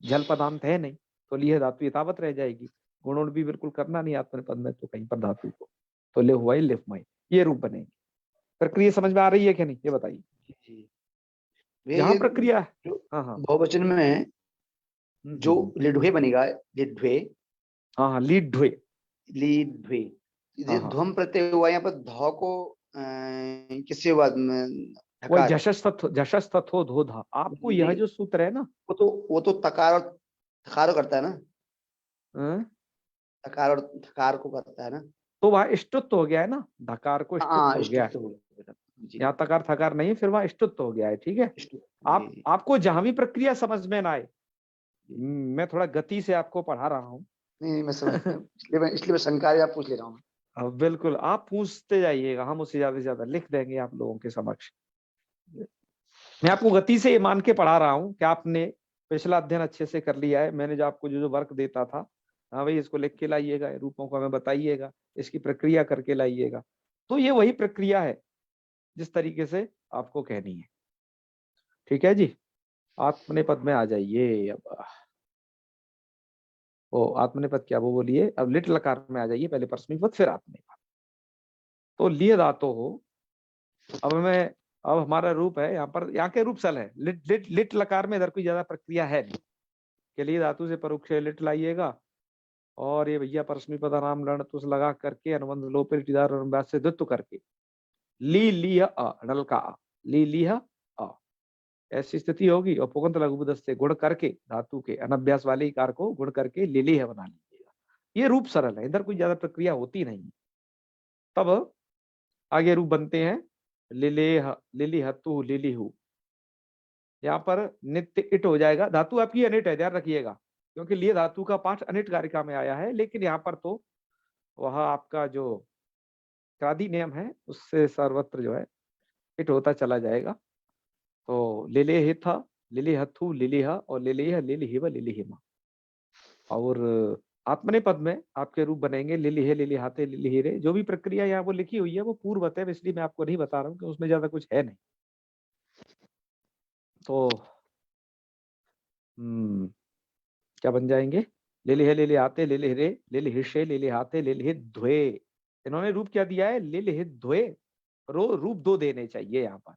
जल पदांत है नहीं, तो लिह धातु यथावत रह जाएगी। गुणों भी बिल्कुल करना नहीं आत्मनिपद में, तो कहीं पर धातु को, तो लिहवहे लिहमहे, ये रूप बनेंगे। प्रक्रिया समझ में आ रही है क्या नहीं, ये बताइए। यहाँ प्रक्रिया, हाँ हाँ, बहुवचन में जो लिढ्वे बनेगा, लिढ्वे, हाँ हाँ, लीढ्वे, लीढ्वे, हाँ हाँ, ध्वम प्रत्यय हुआ। यहाँ पर ध को किससे हुआ? वो जशस्तथो धोधा। आपको यह जो सूत्र है ना, वो तो तकार और थकार करता है ना, तकार और थकार को करता है ना, तो वहां इष्टुत्व हो गया है ना, धकार को इष्टुत्व हाँ हो गया है, इष्टुत्व हो गया बेटा। जी यहाँ तकार थकार नहीं है, फिर वहां इष्टुत्व हो गया है। ठीक है, आप जी आपको जहां भी प्रक्रिया समझ में ना आए, मैं थोड़ा गति से आपको पढ़ा रहा हूँ। नहीं मैं समझ गया, इसलिए मैं शंका है, आप पूछ ले रहा हूँ। बिल्कुल, आप पूछते जाइएगा, हम उससे ज्यादा से ज्यादा लिख देंगे आप लोगों के समक्ष। मैं आपको गति से ये मान के पढ़ा रहा हूँ कि आपने पिछला अध्ययन अच्छे से कर लिया है। मैंने जो आपको जो वर्क देता था, हाँ भाई इसको लिख के लाइएगा, रूपों को हमें बताइएगा, इसकी प्रक्रिया करके लाइएगा। तो ये वही प्रक्रिया है जिस तरीके से आपको कहनी है। ठीक है जी, आत्मनेपद में आ जाइए। अब वो आत्मनेपद क्या वो बोलिए, अब लिट लकार में आ जाइए, पहले परस्मैपद फिर आत्मनेपद। तो लिए धातु हो, अब हमारा रूप है यहाँ पर, यहाँ के रूप सल है, लिट लकार में इधर कोई ज्यादा प्रक्रिया है नहीं। के लिए धातु से परोक्ष लिट लाइएगा, और ये भैया परस्मैपद नाम लण तुस लगा करके अनुबंध लोपे टीदार और अनुव्यास से द्वित्व करके ली लिह अ नल का अ, ली लिह अ, ऐसी स्थिति होगी। और पुगंत लघुपदस्थ से गुण करके धातु के अनभ्यास वाले इकार को गुण करके लिलिह बना लीजिएगा। ये रूप सरल है, इधर कोई ज्यादा प्रक्रिया होती नहीं। तब आगे रूप बनते हैं लिलेह, लिलिहतु, लिलिहु। यहाँ पर नित्य इट हो जाएगा, धातु आपकी अनिट है, ध्यान रखिएगा, क्योंकि लिए धातु का पाठ अनिट कारिका में आया है। लेकिन यहाँ पर तो वह आपका जो क्रादि नियम है उससे सर्वत्र जो है इट होता चला जाएगा। तो लिलेहिथ, लिलिहथु, लिलिह और लिलिह, लिलिहिव, लिलिहिमा। और आत्मनेपद में आपके रूप बनेंगे लिलिहे, लिलिहाते, लिलिहिरे। जो भी प्रक्रिया यहाँ वो लिखी हुई है वो पूर्वत है, इसलिए मैं आपको नहीं बता रहा हूँ कि उसमें ज्यादा कुछ है नहीं। तो क्या बन जाएंगे, लिलिहे, लिलिहाते, लिलिहिरे, लिलिहिषे, लिलिहाते, लिलिहिध्वे। इन्होंने रूप क्या दिया है, लिलिहिध्वे। रूप दो देने चाहिए यहाँ पर,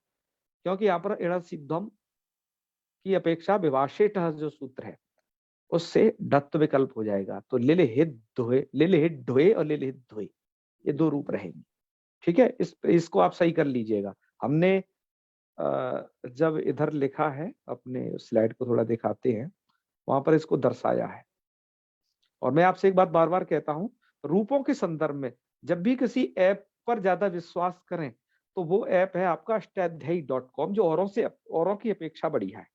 क्योंकि यहाँ पर इण सिद्धम की अपेक्षा विभाषेट जो सूत्र है उससे डत्व विकल्प हो जाएगा। तो लिलिहिध्वे, लिलिहिध्वे और लिलिहिध्वे, ये दो रूप रहेंगे। ठीक है, इसको आप सही कर लीजिएगा। हमने जब इधर लिखा है, अपने स्लाइड को थोड़ा दिखाते हैं, वहां पर इसको दर्शाया है। और मैं आपसे एक बात बार बार कहता हूं, रूपों के संदर्भ में जब भी किसी ऐप पर ज्यादा विश्वास करें तो वो ऐप है आपका अष्टाध्यायी.com, जो औरों की अपेक्षा बढ़िया है।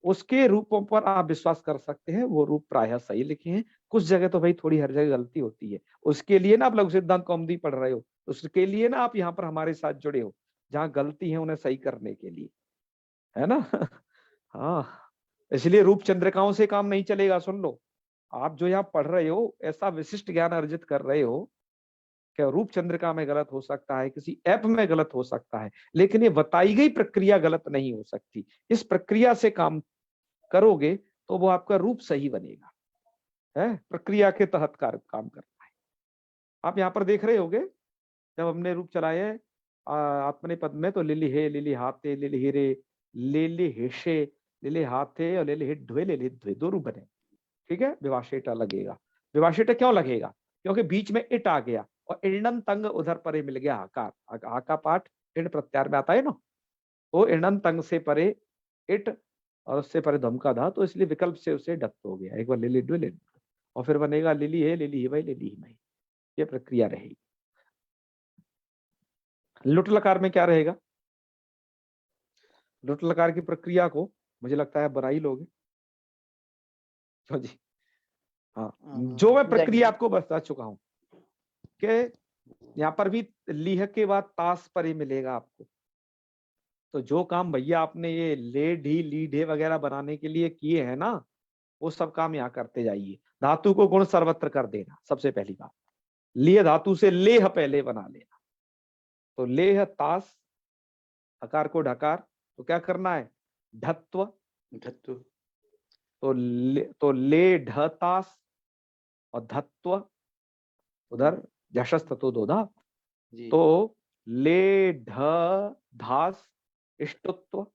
उसके रूपों पर आप विश्वास कर सकते हैं, वो रूप प्रायः सही लिखे हैं। कुछ जगह तो भाई थोड़ी हर जगह गलती होती है, उसके लिए ना आप लघु सिद्धांत कौमुदी पढ़ रहे हो, उसके लिए ना आप यहाँ पर हमारे साथ जुड़े हो, जहाँ गलती है उन्हें सही करने के लिए, है ना। हाँ, इसलिए रूप चंद्रिकाओं से काम नहीं चलेगा। सुन लो, आप जो यहाँ पढ़ रहे हो ऐसा विशिष्ट ज्ञान अर्जित कर रहे हो, क्या रूप चंद्रिका में गलत हो सकता है, किसी ऐप में गलत हो सकता है, लेकिन ये बताई गई प्रक्रिया गलत नहीं हो सकती। इस प्रक्रिया से काम करोगे तो वो आपका रूप सही बनेगा, है प्रक्रिया के तहत काम करना है। आप यहाँ पर देख रहे होगे, जब हमने रूप चलाए हैं आत्मनेपद में, तो लिली हे, लिली हाथे, लिली हिरे, लिली हिषे, लिली हाथे और लिली हिड्वे, लिली ध्वे, दो रूप बने। ठीक है, विभाषेटा लगेगा। विभाषेटा क्यों लगेगा, क्योंकि बीच में इट आ गया और इणन तंग उधर परे मिल गया आकार। आ का पाठ इण प्रत्यार में आता है ना, वो इणन तंग से परे इट और उससे परे धम का धा, तो इसलिए विकल्प से उसे डत्त हो गया। एक बार लिली डुए लिली, और फिर बनेगा लिली है, लिली ही भाई, लिली ही भाई। ये प्रक्रिया रहेगी। लुट लकार में क्या रहेगा, लुट लकार की प्रक्रिया को मुझे लगता है बना ही लोगे। तो जी हाँ, जो मैं प्रक्रिया आपको बता चुका हूं कि यहाँ पर भी लीह के बाद तास पर ही मिलेगा आपको। तो जो काम भैया आपने ये ले ढी ली ढे वगैरह बनाने के लिए किए हैं ना, वो सब काम यहाँ करते जाइए। धातु को गुण सर्वत्र कर देना, सबसे पहली बात। लिए धातु से लेह पहले बना लेना। तो लेह तास, हकार को ढकार, तो क्या करना है, ढत्व। तो ले ढतास और धत्व, उधर जशस्त तो दो धा, तो ले ढ धास इष्टुत्व,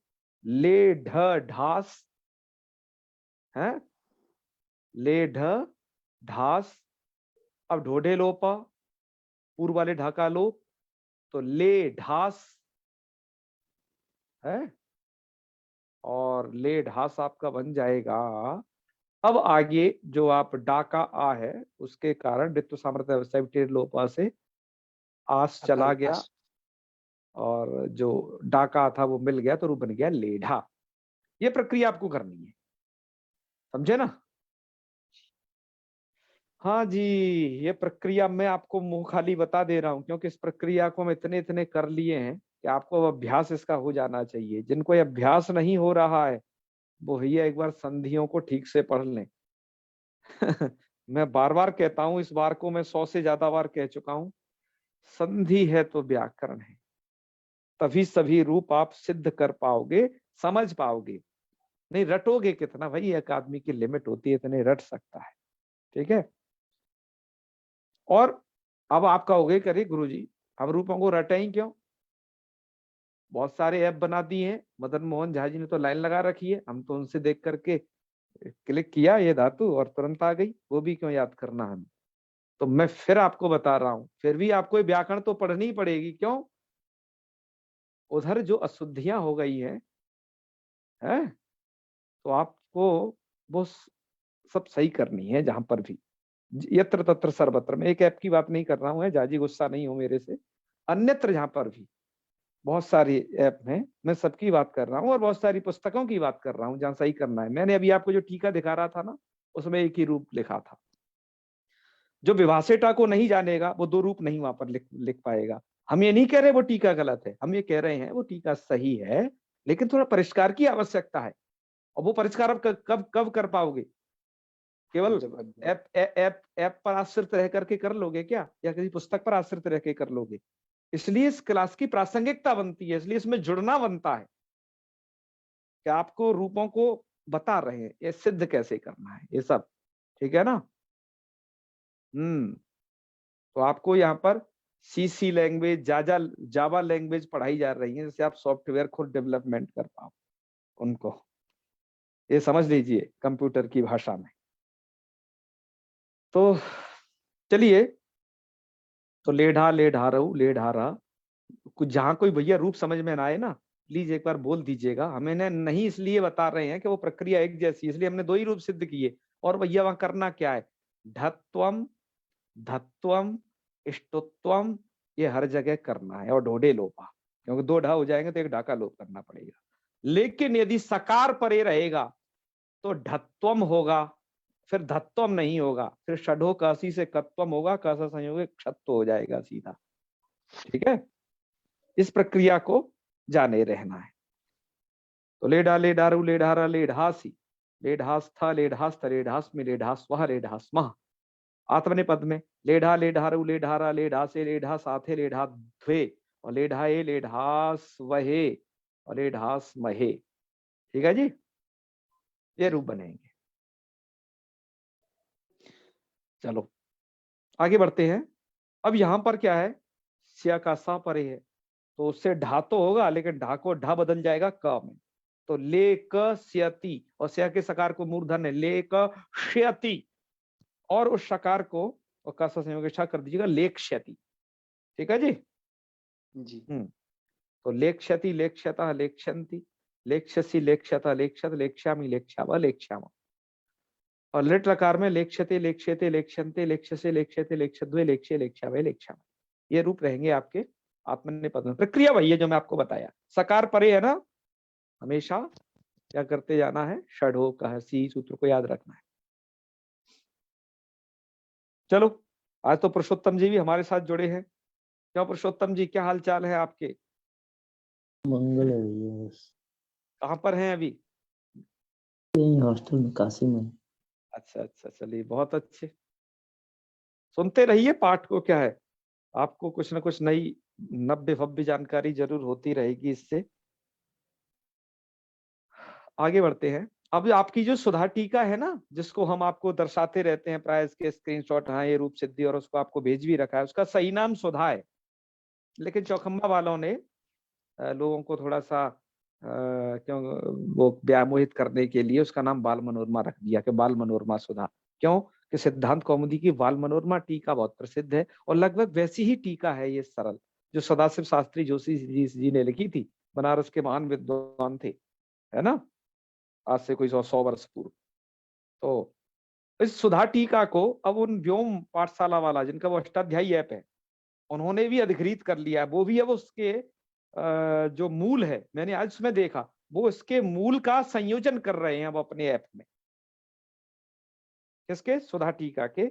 ले ढ ढास है, ले ढ ढास। अब ढोढे लोपा, पूर्व वाले ढाका लोप, तो ले ढास है, और ले ढास आपका बन जाएगा। अब आगे जो आप डाका आ है उसके कारण ऋतु सामर्थ्य लोपा से आस चला गया आकाश। और जो डाका था वो मिल गया तो रूप बन गया लेढ़ा। ये प्रक्रिया आपको करनी है, समझे ना? हाँ जी, ये प्रक्रिया मैं आपको मुंह खाली बता दे रहा हूँ, क्योंकि इस प्रक्रिया को हम इतने इतने कर लिए हैं कि आपको अब अभ्यास इसका हो जाना चाहिए। जिनको ये अभ्यास नहीं हो रहा है वो भैया एक बार संधियों को ठीक से पढ़ लें। मैं बार बार कहता हूँ, इस बार को मैं 100 से ज्यादा बार कह चुका हूँ, संधि है तो व्याकरण है, तभी सभी रूप आप सिद्ध कर पाओगे, समझ पाओगे। नहीं रटोगे कितना भाई, एक आदमी की लिमिट होती है, इतने रट सकता है, ठीक है। और अब आप कहोगे करे गुरुजी हम रूपों को रटे ही क्यों, बहुत सारे ऐप बना दिए हैं, मदन मोहन झा जी ने तो लाइन लगा रखी है, हम तो उनसे देख करके क्लिक किया ये धातु और तुरंत आ गई, वो भी क्यों याद करना हमें। तो मैं फिर आपको बता रहा हूं, फिर भी आपको ये व्याकरण तो पढ़नी ही पड़ेगी। क्यों? उधर जो अशुद्धियां हो गई हैं, तो आपको वो सब सही करनी है जहां पर भी, यत्र तत्र सर्वत्र। मैं एक ऐप की बात नहीं कर रहा हूँ, जाजी गुस्सा नहीं हो मेरे से, अन्यत्र जहां पर भी बहुत सारी ऐप हैं, मैं सबकी बात कर रहा हूँ और बहुत सारी पुस्तकों की बात कर रहा हूँ जहां सही करना है। मैंने अभी आपको जो टीका दिखा रहा था ना, उसमें एक ही रूप लिखा था। जो विभाषेटा को नहीं जानेगा वो दो रूप नहीं वहां पर लिख पाएगा। हम ये नहीं कह रहे वो टीका गलत है, हम ये कह रहे हैं वो टीका सही है, लेकिन थोड़ा परिष्कार की आवश्यकता है। और वो परिष्कार आप कब कब कर पाओगे? केवल ऐप ऐप ऐप पर आश्रित रह करके कर लोगे क्या, या किसी पुस्तक पर आश्रित रह के कर लोगे? इसलिए इस क्लास की प्रासंगिकता बनती है, इसलिए इसमें जुड़ना बनता है कि आपको रूपों को बता रहे हैं ये सिद्ध कैसे करना है, ये सब ठीक है ना। तो आपको यहाँ पर सीसी लैंग्वेज, जावा लैंग्वेज पढ़ाई जा रही है, जैसे आप सॉफ्टवेयर खुद डेवलपमेंट कर पाओ उनको, ये समझ लीजिए कंप्यूटर की भाषा में। तो चलिए, तो लेढ़ा लेढ़ारू लेढ़ारा, कुछ जहां कोई भैया रूप समझ में ना आए ना, प्लीज एक बार बोल दीजिएगा। हमें नहीं इसलिए बता रहे हैं कि वो प्रक्रिया एक जैसी, इसलिए हमने दो ही रूप सिद्ध किए। और भैया वहां करना क्या है? ढत्वम, धत्वम, इष्टुत्वम, ये हर जगह करना है, और ढोडे लोपा, क्योंकि दो ढा हो जाएंगे तो एक ढा का लोप करना पड़ेगा। लेकिन यदि सकार परे रहेगा तो ढत्वम होगा, फिर धत्वम नहीं होगा, फिर षडो काशी से कत्वम होगा, कासा संयोग क्षत्व हो जाएगा सीधा, ठीक है। इस प्रक्रिया को जाने रहना है। तो लेढ़ा लेढ़ारू लेढ़ारा लेढ़ासी, लेढ़ास्था लेढ़ास्त लेढ़ास्मि लेढ़ास्वः लेढ़ास्मः। आत्मनेपद में लेढ़ा लेढ़ारू लेढ़ारा लेढ़ासे लेढ़ा साथे लेढ़ा ध्वे, और लेढ़ाए लेढ़ास वहे और लेढ़ास महे, ठीक है जी। ये रूप बनेंगे। चलो आगे बढ़ते हैं। अब यहां पर क्या है, स्या का सा परे है, तो उससे ढा तो होगा, लेकिन ढा को ढा बदल जाएगा क में, तो ले क स्यति, और स्या के सकार को मूर्धन है, ले क श्यति, और उस सकार को और का संयोग कर दीजिएगा लेक्ष्यति, ठीक है जी। जी। तो लेक्ष्यति लेक्ष्यता लेक्ष्यन्ति, लेक्ष्यसि लेक्ष्यता लेक्ष्यत, लेक्ष्यामि लेक्ष्याव लेक्ष्याम। और लिट लकार में लेक्ष्यते लेक्ष्यते लेक्ष्यन्ते लेक्ष्यसे लेक्ष्यते लेक्ष्यद्वे लेक्ष्ये लेक्ष्यावे लेक्ष्याम, ये रूप रहेंगे आपके आत्मनेपद में। प्रक्रिया वही है जो मैं आपको बताया, सकार परे है ना, हमेशा क्या करते जाना है, षडो कह सी सूत्र को याद रखना है। चलो, आज तो पुरुषोत्तम जी भी हमारे साथ जुड़े हैं। क्यों पुरुषोत्तम जी, क्या हाल चाल है आपके? मंगल है भैया, बस कहाँ पर हैं अभी? यही हॉस्टल में, काशी में। अच्छा अच्छा, चलिए बहुत अच्छे, सुनते रहिए पाठ को। क्या है, आपको कुछ ना कुछ नई नब्बे भव्य जानकारी जरूर होती रहेगी इससे। आगे बढ़ते हैं। अब आपकी जो सुधा टीका है ना, जिसको हम आपको दर्शाते रहते हैं प्राय, इसके स्क्रीनशॉट, हाँ ये रूप सिद्धि, और उसको आपको भेज भी रखा है, उसका सही नाम सुधा है, लेकिन चौखम्बा वालों ने लोगों को थोड़ा सा क्यों वो व्यामोहित करने के लिए उसका नाम बाल मनोरमा रख दिया, कि बाल मनोरमा सुधा। क्यों? कि सिद्धांत कौमुदी की बाल मनोरमा टीका बहुत प्रसिद्ध है, और लगभग वैसी ही टीका है ये सरल, जो सदाशिव शास्त्री जोशी जी ने लिखी थी, बनारस के महान विद्वान थे, है ना, आज से कोई 100 वर्ष पूर्व। तो इस सुधा टीका को अब उन व्योम पाठशाला वाला, जिनका वो अष्टाध्यायी ऐप है, उन्होंने भी अधिकृत कर लिया है, वो भी अब उसके जो मूल है, मैंने आज उसमें देखा, वो इसके मूल का संयोजन कर रहे हैं अब अपने ऐप में। किसके? सुधा टीका के,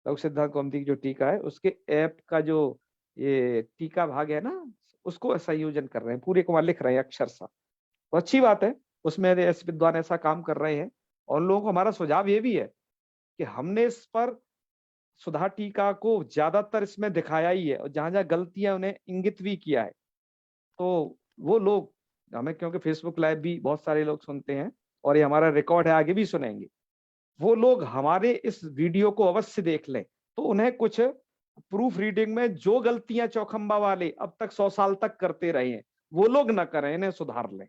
लघु सिद्धांत कौमुदी की जो टीका है उसके ऐप का जो ये टीका भाग है ना, उसको संयोजन कर रहे हैं, पूरे को वहां लिख रहे हैं अक्षर सा। तो अच्छी बात है, उसमें ऐसे विद्वान ऐसा काम कर रहे हैं। और लोगों को हमारा सुझाव ये भी है कि हमने इस पर सुधा टीका को ज्यादातर इसमें दिखाया ही है, और जहां जहां गलतियां उन्हें इंगित भी किया है। तो वो लोग हमें, क्योंकि फेसबुक लाइव भी बहुत सारे लोग सुनते हैं और ये हमारा रिकॉर्ड है, आगे भी सुनेंगे, वो लोग हमारे इस वीडियो को अवश्य देख लें, तो उन्हें कुछ प्रूफ रीडिंग में जो गलतियां चौखंबा वाले अब तक 100 साल तक करते रहे हैं, वो लोग न करें, इन्हें सुधार लें।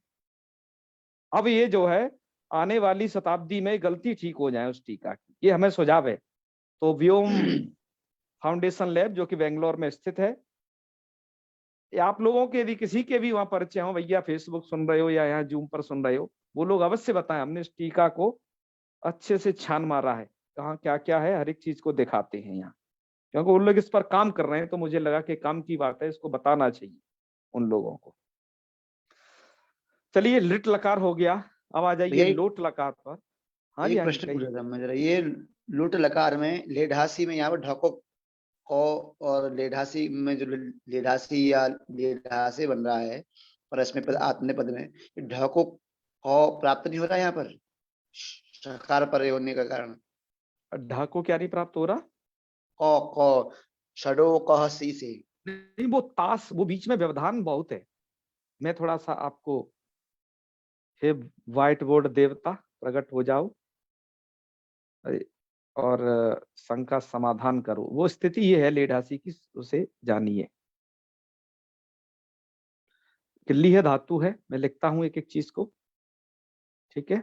अब ये जो है आने वाली शताब्दी में गलती ठीक हो जाए उस टीका की, ये हमें सुझाव है। तो व्योम फाउंडेशन लैब जो कि बेंगलोर में स्थित है, आप लोगों के यदि किसी के भी वहां परिचय हो, भैया फेसबुक सुन रहे हो या यहाँ जूम पर सुन रहे हो, वो लोग अवश्य बताएं। हमने इस टीका को अच्छे से छान मारा है, कहाँ क्या क्या है, हर एक चीज को दिखाते हैं यहाँ, क्योंकि उन लोग इस पर काम कर रहे हैं। तो मुझे लगा कि काम की बात है, इसको बताना चाहिए उन लोगों को। चलिए, लिट लकार हो गया, अब आ जाइए लोट लकार पर। हाँ जी, एक हाँ जी, प्रश्न कहिए। पूछा था मैं जरा, ये लुट लकार में लेढासी में यहाँ पर ढको को और लेढासी में जो लेढासी या लेढासे बन रहा है परस्मै पद आत्मने पद में, ढको को प्राप्त नहीं हो रहा यहाँ पर सकार परे होने का कारण। ढा को क्या नहीं प्राप्त हो रहा? को षडो कह सी से। नहीं, वो तास, वो बीच में व्यवधान बहुत है। मैं थोड़ा सा आपको, हे व्हाइट बोर्ड देवता प्रकट हो जाओ और शंका समाधान करो, वो स्थिति ये है लेढासी की, उसे जानिए। किल्ली है धातु है, मैं लिखता हूं एक एक चीज को, ठीक है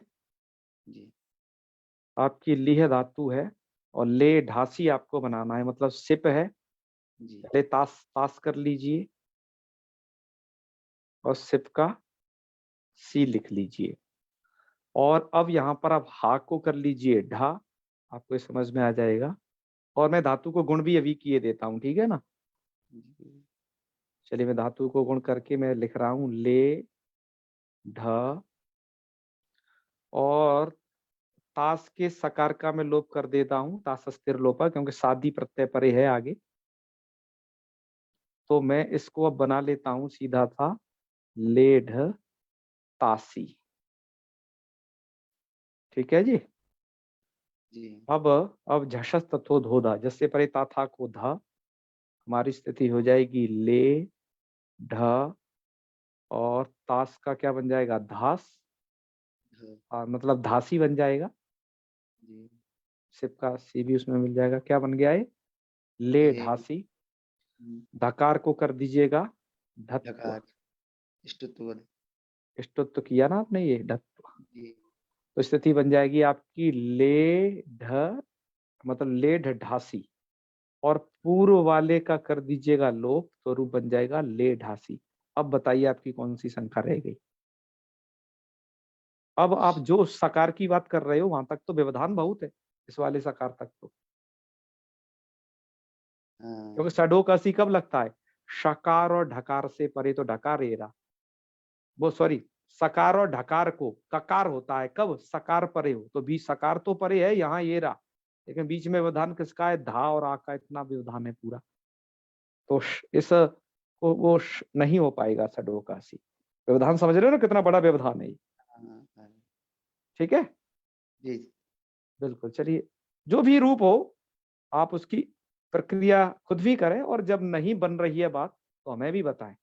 जी आपकी लीह धातु है और ले ढासी आपको बनाना है, मतलब सिप है। जी पहले तास तास कर लीजिए और सिप का सी लिख लीजिए, और अब यहाँ पर आप हा को कर लीजिए ढा, आपको ये समझ में आ जाएगा। और मैं धातु को गुण भी अभी किए देता हूँ, ठीक है ना। चलिए, मैं धातु को गुण करके मैं लिख रहा हूं ले ढ, और तास के सकार का मैं लोप कर देता हूं, तास स्थिर लोपा, क्योंकि सादी प्रत्यय परे है आगे। तो मैं इसको अब बना लेता हूं सीधा था लेढ़ तासी, ठीक है जी। जी अब झषस तथो धोधा, जैसे परे ता था को धा, हमारी स्थिति हो जाएगी ले ढ, और तास का क्या बन जाएगा धास, मतलब धासी बन जाएगा। जी सिप का सी भी उसमें मिल जाएगा, क्या बन गया है ले ढासी। धकार को कर दीजिएगा धत्व, ढकार ष्टुत्व इष्टुत्व किया ना आपने, ये धत्व। जी तो स्थिति बन जाएगी आपकी ले ढ, मतलब ले ढासी, और पूर्व वाले का कर दीजिएगा लोप, तो रूप बन जाएगा ले ढासी। अब बताइए आपकी कौन सी संख्या रह गई। अब आप जो सकार की बात कर रहे हो वहां तक तो व्यवधान बहुत है, इस वाले सकार तक तो, क्योंकि षडो का सी कब लगता है, शकार और ढकार से परे, तो ढकार एरा, वो सॉरी सकार और ढकार को ककार होता है कब, सकार परे हो, तो बीच सकार तो परे है यहाँ ये रहा, लेकिन बीच में व्यवधान किसका है, धा और आ का, इतना व्यवधान है पूरा। तो इस वो नहीं हो पाएगा षडो का सी। व्यवधान समझ रहे हो ना, कितना बड़ा व्यवधान है ये, ठीक है जी बिल्कुल। चलिए, जो भी रूप हो आप उसकी प्रक्रिया खुद भी करें, और जब नहीं बन रही है बात तो हमें भी बताएं,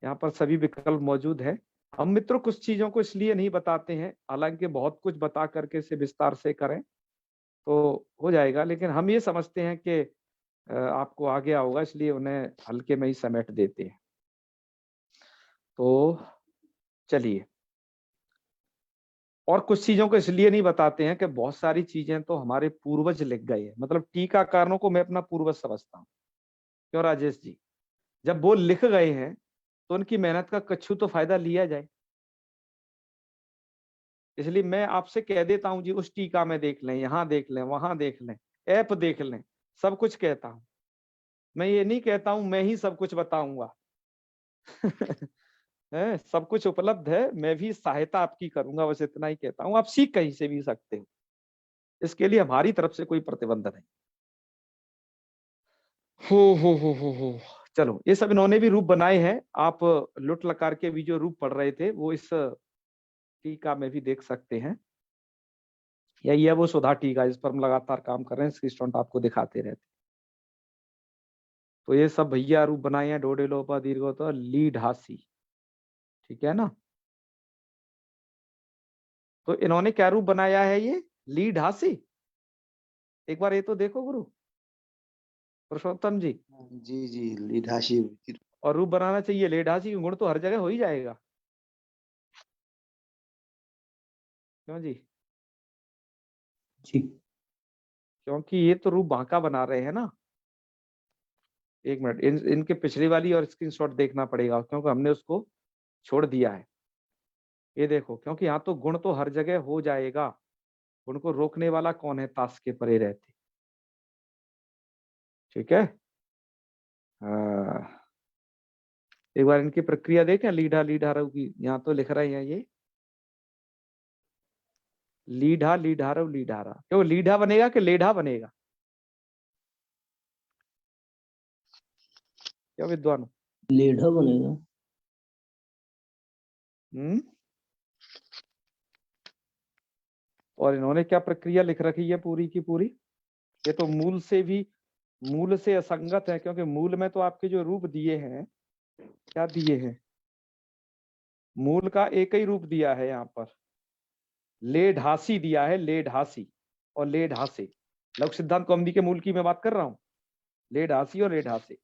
यहाँ पर सभी विकल्प मौजूद है। हम मित्रों कुछ चीजों को इसलिए नहीं बताते हैं, हालांकि बहुत कुछ बता करके इसे विस्तार से करें तो हो जाएगा, लेकिन हम ये समझते हैं कि आपको आ गया होगा, इसलिए उन्हें हल्के में ही समेट देते हैं। तो चलिए, और कुछ चीजों को इसलिए नहीं बताते हैं कि बहुत सारी चीजें तो हमारे पूर्वज लिख गए हैं, मतलब टीकाकारों को मैं अपना पूर्वज समझता हूँ। क्यों राजेश जी, जब वो लिख गए हैं तो उनकी मेहनत का कछु तो फायदा लिया जाए, इसलिए मैं आपसे कह देता हूं जी, उस टीका में देख लें, यहाँ देख लें, वहां देख लें, ऐप देख लें, सब कुछ कहता हूं। मैं ये नहीं कहता हूं मैं ही सब कुछ बताऊंगा। है, सब कुछ उपलब्ध है, मैं भी सहायता आपकी करूंगा, बस इतना ही कहता हूं। आप सीख कहीं से भी सकते हो, इसके लिए हमारी तरफ से कोई प्रतिबंध नहीं। हो चलो, ये सब इन्होंने भी रूप बनाए हैं। आप लुट लकार के भी जो रूप पढ़ रहे थे वो इस टीका में भी देख सकते हैं। यही है वो सुधा टीका, इस पर हम लगातार काम कर रहे हैं, स्टूडेंट आपको दिखाते रहते। तो ये सब भैया रूप बनाए हैं, डोडे लोपा दीर्घ तो लीड हासी, ठीक है ना। तो इन्होंने क्या रूप बनाया है, ये लीड हासी। एक बार ये तो देखो गुरु पुरुषोत्तम जी। जी जी लीढासी। और रूप बनाना चाहिए लेढ़ासी, गुण तो हर जगह हो ही जाएगा, क्यों जी? जी क्योंकि ये तो रूप बांका बना रहे हैं ना। एक मिनट, इनके पिछली वाली और स्क्रीनशॉट देखना पड़ेगा, क्योंकि हमने उसको छोड़ दिया है। ये देखो, क्योंकि यहाँ तो गुण तो हर जगह हो जाएगा, गुण को रोकने वाला कौन है, ताश के परे रहते, ठीक है। हाँ, एक बार इनकी प्रक्रिया देखें, लीढ़ा लीढ़ा रव की, यहाँ तो लिख रहे हैं ये लीढ़ा लीढ़ा रव लीढ़ारा, क्यों लीढ़ा बनेगा कि लेढ़ा बनेगा, क्या विद्वान? लेढ़ा बनेगा। और इन्होंने क्या प्रक्रिया लिख रखी है पूरी की पूरी, ये तो मूल से भी, मूल से असंगत है, क्योंकि मूल में तो आपके जो रूप दिए हैं, क्या दिए हैं, मूल का एक ही रूप दिया है यहाँ पर, ले ढासी दिया है, ले ढासी और ले ढासे। लघु सिद्धांत कौमुदी के मूल की मैं बात कर रहा हूँ, ले ढासी और ले ढासे,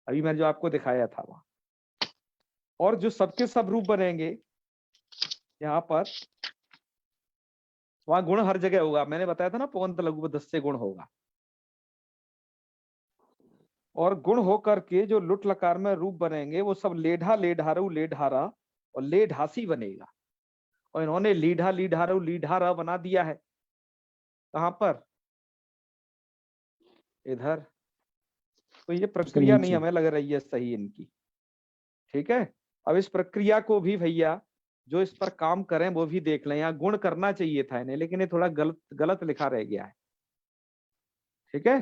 अभी मैंने जो आपको दिखाया था वहां। और जो सबके सब रूप बनेंगे यहाँ पर, वहां गुण हर जगह होगा, मैंने बताया था ना, पवंत लघु 10 से गुण होगा। और गुण होकर के जो लुट लकार में रूप बनेंगे वो सब लेढ़ा लेढ़ारू लेढ़ारा और लेढ़ासी बनेगा। और इन्होंने लीढ़ा लीढ़ारू लीढ़ारा बना दिया है, कहां पर, इधर। तो ये प्रक्रिया नहीं हमें लग रही है सही इनकी, ठीक है। अब इस प्रक्रिया को भी भैया जो इस पर काम करें वो भी देख लें, यहाँ गुण करना चाहिए था इन्हें, लेकिन ये थोड़ा गलत गलत लिखा रह गया है, ठीक है।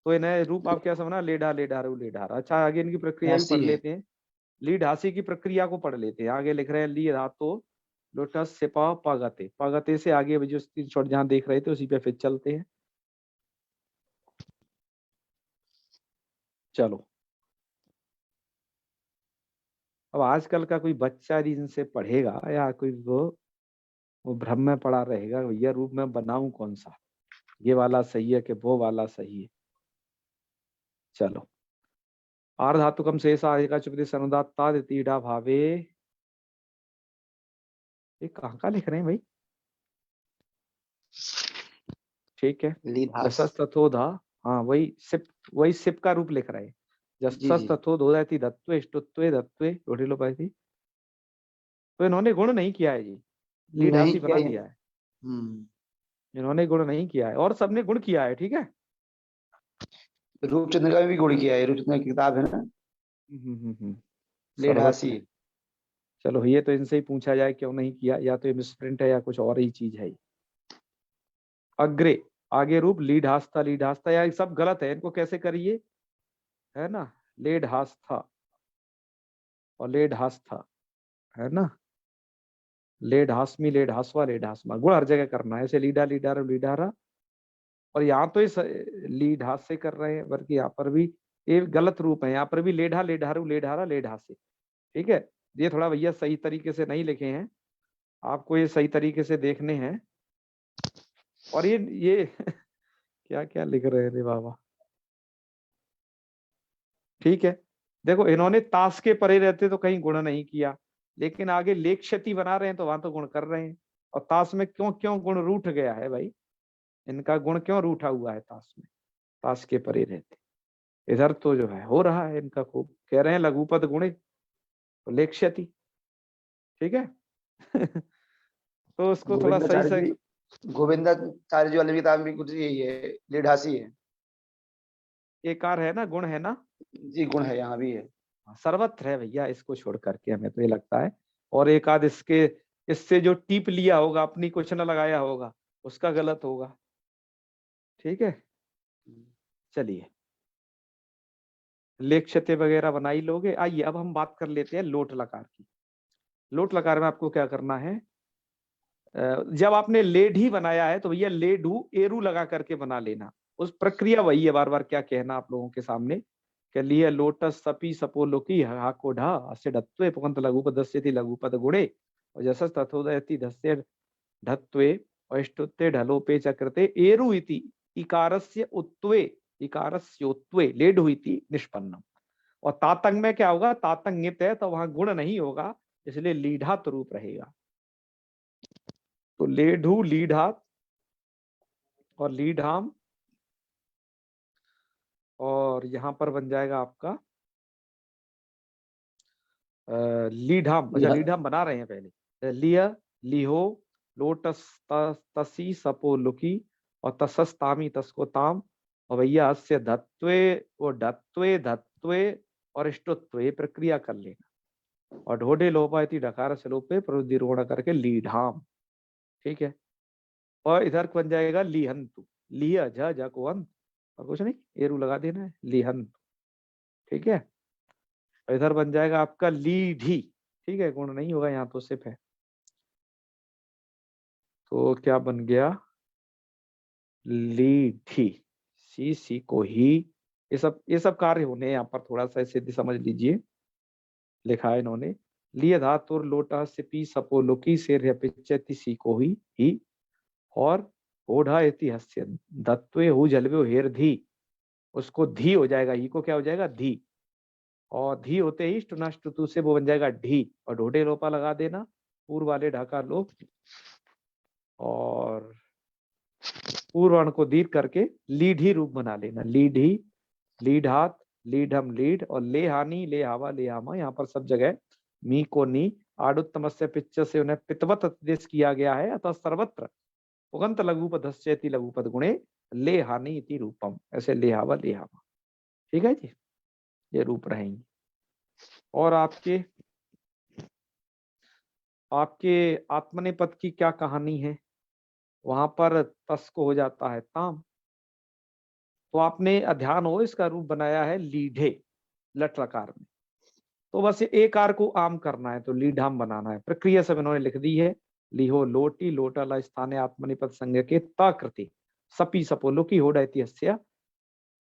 तो इन्हें रूप आप क्या समझना, लेढ़ा लेढ़ारू लेढ़ारा। अच्छा, आगे इनकी प्रक्रिया भी पढ़ लेते हैं, लीड हासी की प्रक्रिया को पढ़ लेते हैं। आगे लिख रहे हैं ली धातो लोटस सिपा पागते, पागते से आगे जो स्क्रीनशॉट जहां देख रहे थे उसी पे फिर चलते हैं। चलो, अब आजकल का कोई बच्चा यदि इनसे पढ़ेगा या कोई वो भ्रम में पड़ा रहेगा, भैया रूप में बनाऊं कौन सा, ये वाला सही है कि वो वाला सही है। चलो, आर धातुकम शेष आएगा चुपति सनुदात्ता तीढ़ा भावे, ये कहाँ का लिख रहे हैं भाई, ठीक है। जसस तथोधा, हाँ वही सिप का रूप लिख रहे हैं, जसस तथोधोधति दत्वे इष्टत्वे दत्वे रोटिलो पाई। तो इन्होंने गुण नहीं किया है जी, लीड हासी बना दिया है, इन्होंने गुण नहीं किया है, और सबने गुण किया है, ठीक है। रूपचंद्र का भी गुण किया है, रूपचंद्र की किताब है ना लीढ़ासी। चलो, ये तो इनसे ही पूछा जाए क्यों नहीं किया, या तो ये मिसप्रिंट है या कुछ और ही चीज है। अग्रे, आगे रूप लीड हास्ता, या सब गलत है, इनको कैसे करिए, है ना, लेड हास्था और लेड हास्था, है ना, लेड हासमी लेड हासवा लेड हासमा, गुण हर जगह करना है, ऐसे लीडा लीडारा लीडारा। और यहाँ तो इस लीड हास से कर रहे हैं, बल्कि यहाँ पर भी ये गलत रूप है, यहाँ पर भी लेढ़ा लेढ़ारू लेढ़ारा लेढ़ हासे, ठीक है। ये थोड़ा भैया सही तरीके से नहीं लिखे हैं, आपको ये सही तरीके से देखने हैं। और ये क्या क्या लिख रहे हैं रे बाबा, ठीक है। देखो, इन्होंने ताश के परे रहते तो कहीं गुण नहीं किया, लेकिन आगे लेख क्षति बना रहे हैं तो वहां तो गुण कर रहे हैं। और ताश में क्यों क्यों गुण रूठ गया है भाई, इनका गुण क्यों रूठा हुआ है ताश में, ताश के परे रहते। इधर तो जो है हो रहा है इनका खूब, कह रहे हैं लघुपद गुणे तो लेख क्षति, ठीक है। तो उसको थोड़ा सही से, गोविंदाचार्य जी वाली किताब भी कुछ यही है, लीढ़ासी है। एकार है ना, गुण है ना, जी गुण है, यहाँ भी है। सर्वत्र है भैया, इसको छोड़ करके हमें तो ये लगता है। और एक आध इसके इससे जो टीप लिया होगा, अपनी कुछ न लगाया होगा, उसका गलत होगा। ठीक है, चलिए लेक्षते वगैरह बनाई लोगे। आइए अब हम बात कर लेते हैं लोट लकार की। लोट लकार में आपको क्या करना है, जब आपने लेढ़ी बनाया है तो भैया लेढ़ू एरू लगा करके बना लेना। उस प्रक्रिया वही है, बार बार क्या कहना आप लोगों के सामने, के लिए लोटस सपी सपो लोकी हाको ढा अस्य ढत्वे पुकंत लघुपदस्यति लघुपद गुणे और जसस तथोदयति धस्य ढत्वे और इष्टुत्ते ढलोपे चक्रते एरु इति इकारस्य उत्वे इकारस्योत्वे लेढ़ु इति निष्पन्नम। और तातंग में क्या होगा, तातंगित है तो वहां गुण नहीं होगा, इसलिए लीढ़ात रूप रहेगा। तो लेढ़ू लीढ़ात और लीढ़ाम, और यहां पर बन जाएगा आपका लीढ़ाम। अच्छा लीढ़ाम बना रहे हैं पहले, लिया लिहो लोटस तसी सपो लुकी और तसस तामी तस्को ताम और भैया अस्य धत्वे और धत्वे धत्वे और इष्टुत्वे प्रक्रिया कर लेना। और ढोडे लोपायती ढकार से लोपे प्रवृत्ति करके लीढ़ाम। ठीक है, और इधर बन जाएगा लिहंतु, लिया झा को अंत और कुछ नहीं, एरू लगा देना है, लिहंतु। ठीक है, और इधर बन जाएगा आपका लीढ़ी। ठीक है, गुण नहीं होगा यहाँ तो सिर्फ है। तो क्या बन गया, लीढ़ी, सी को ही। ये सब कार्य होने यहाँ पर, थोड़ा सा सिद्धि समझ लीजिए, लिखा है इन्होंने। लिय धातुर लोटा सिपी सपो लोकी से पिचति सी को ही और ओढ़ा इति हस्य धत्वे हु जलवे हेर धी, उसको धी हो जाएगा, ही को क्या हो जाएगा धी, और धी होते ही टुनाष्टुतु से वो बन जाएगा ढी और ढोडे लोपा लगा देना, पूर्व वाले ढाका लोप और पूर्वर्ण को दीर्घ करके लीढ़ी रूप बना लेना। लीढ़ी लीढ़ात लीढ़म लीढ़ और ले हानि ले हावा ले हामा, यहाँ पर सब जगह मी को नी आडुत्तमस्य पिच्च से उन्हें पितवत उपदेश किया गया है, अतः सर्वत्र उगंत लघुपदस्यति लघुपद गुणे ले हानि इति रूपम, ऐसे ले हावा ले हामा। ठीक है जी, ये रूप रहेंगे। और आपके आत्मनेपद की क्या कहानी है, वहां पर तस को हो जाता है ताम, तो आपने ध्यान हो इसका रूप बनाया है लीढ़े लट लकार में, तो बस एक आर को आम करना है तो लीढ़ाम बनाना है। प्रक्रिया सब इन्होंने लिख दी है, लिहो लोटी लोटला स्थाने आत्मनिपद संज्ञा के तकृति सपी सपो लोकी होडयति हस्य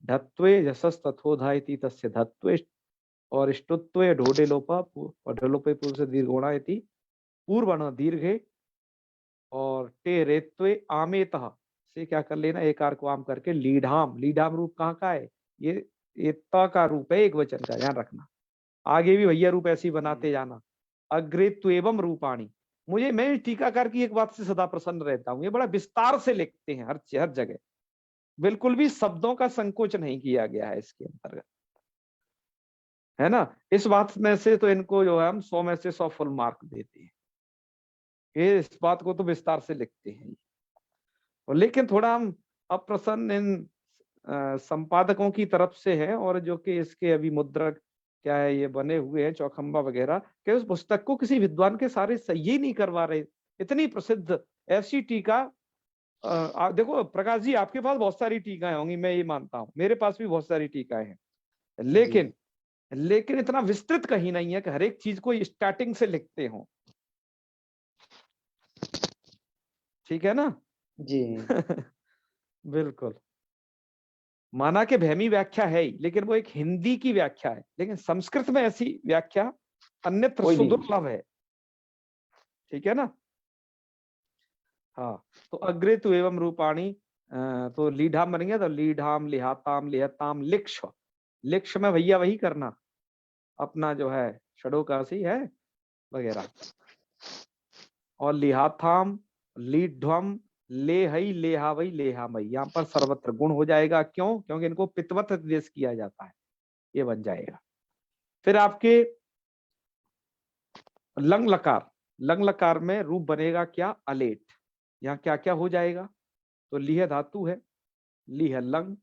धत्वे जसस तथोधायति तस्य धत्वे और इष्टुत्वे ढोडे लोपा और ढलोपे पूर्व से दीर्घोणा इति पूर्वण दीर्घे और टे रेत्वे आमेतः से क्या कर लेना, एक आर को आम करके लीढ़ाम। लीढ़ाम रूप कहाँ का है, ये त का रूप है, एक वचन का, ध्यान रखना। आगे भी भैया रूप ऐसे ही बनाते जाना। अग्रेत्वेवम रूपाणी, मैं टीकाकार की एक बात से सदा प्रसन्न रहता हूँ, ये बड़ा विस्तार से लिखते हैं हर जगह, बिल्कुल भी शब्दों का संकोच नहीं किया गया है इसके अंतर्गत, है ना। इस बात में से तो इनको जो है हम 100 में से 100 फुल मार्क देते हैं, ये इस बात को तो विस्तार से लिखते हैं। और लेकिन थोड़ा हम अप्रसन्न इन संपादकों की तरफ से है, और जो कि इसके अभी मुद्रक क्या है ये बने हुए हैं चौखंबा वगैरह, कि उस पुस्तक को किसी विद्वान के सारे सही नहीं करवा रहे। इतनी प्रसिद्ध ऐसी टीका, देखो प्रकाश जी आपके पास बहुत सारी टीकाएं होंगी, मैं ये मानता हूँ, मेरे पास भी बहुत सारी टीकाएं हैं, लेकिन इतना विस्तृत कहीं नहीं है कि हर एक चीज को स्टार्टिंग से लिखते हो। ठीक है ना जी बिल्कुल, माना कि भैमी व्याख्या है ही, लेकिन वो एक हिंदी की व्याख्या है, लेकिन संस्कृत में ऐसी व्याख्या अन्यत्र सुदुर्लभ है। ठीक है ना, हाँ। तो अग्रे तो एवं रूपाणी, तो लीढ़ाम बन गया, तो लीढ़ाम लिहाताम लिहताम लिक्ष, लिक्ष में भैया वही करना अपना जो है षडोकासी है वगैरह, और लिहाथाम लीढ़म ले हई लेहा वही लेहा मई, यहाँ पर सर्वत्र गुण हो जाएगा। क्यों, क्योंकि इनको पितवत निर्देश किया जाता है, ये बन जाएगा। फिर आपके लंग लकार में रूप बनेगा क्या, अलेट। यहाँ क्या क्या हो जाएगा, तो लिह धातु है, लिह लंग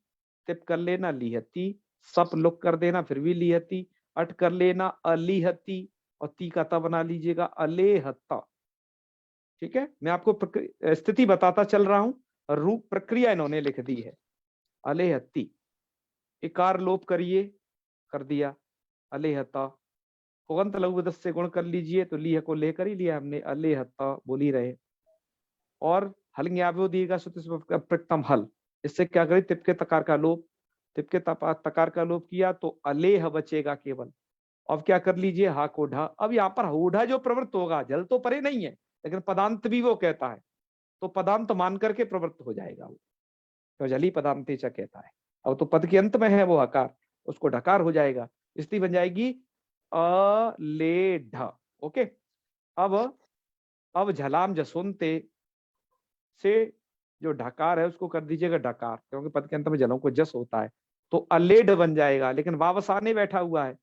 तिप कर लेना लिहती, सप लुक कर देना फिर भी लिहती, अट कर लेना अलिहती, और ती का ता बना लीजिएगा अलेहता। ठीक है, मैं आपको स्थिति बताता चल रहा हूं, रूप प्रक्रिया इन्होंने लिख दी है। अलेहती, इकार लोप करिए, कर दिया अलेहता, पुगंत लघु से गुण कर लीजिए, तो लीह को लेकर ही लिया हमने, अलेहता बोल ही रहे। और हल ज्ञाव्यो दिएगा प्रकृतम हल, इससे क्या करें, तिप के तकार का लोप, तिप के तकार का लोप किया तो अलेह बचेगा केवल। अब क्या कर लीजिए, हा को ढा। अब यहाँ पर होढ़ा जो प्रवृत्त होगा, जल तो परे नहीं है लेकिन पदांत भी वो कहता है, तो पदांत मान करके प्रवृत्त हो जाएगा वो, तो जली पदांतेच कहता है। अब तो पद के अंत में है वो हकार, उसको ढकार हो जाएगा, स्थिति बन जाएगी अलेढ़। ओके, अब झलाम जसुनते से जो ढकार है उसको कर दीजिएगा ढकार, क्योंकि पद के अंत में जलों को जस होता है, तो अलेढ़ बन जाएगा। लेकिन वावसाने बैठा हुआ है,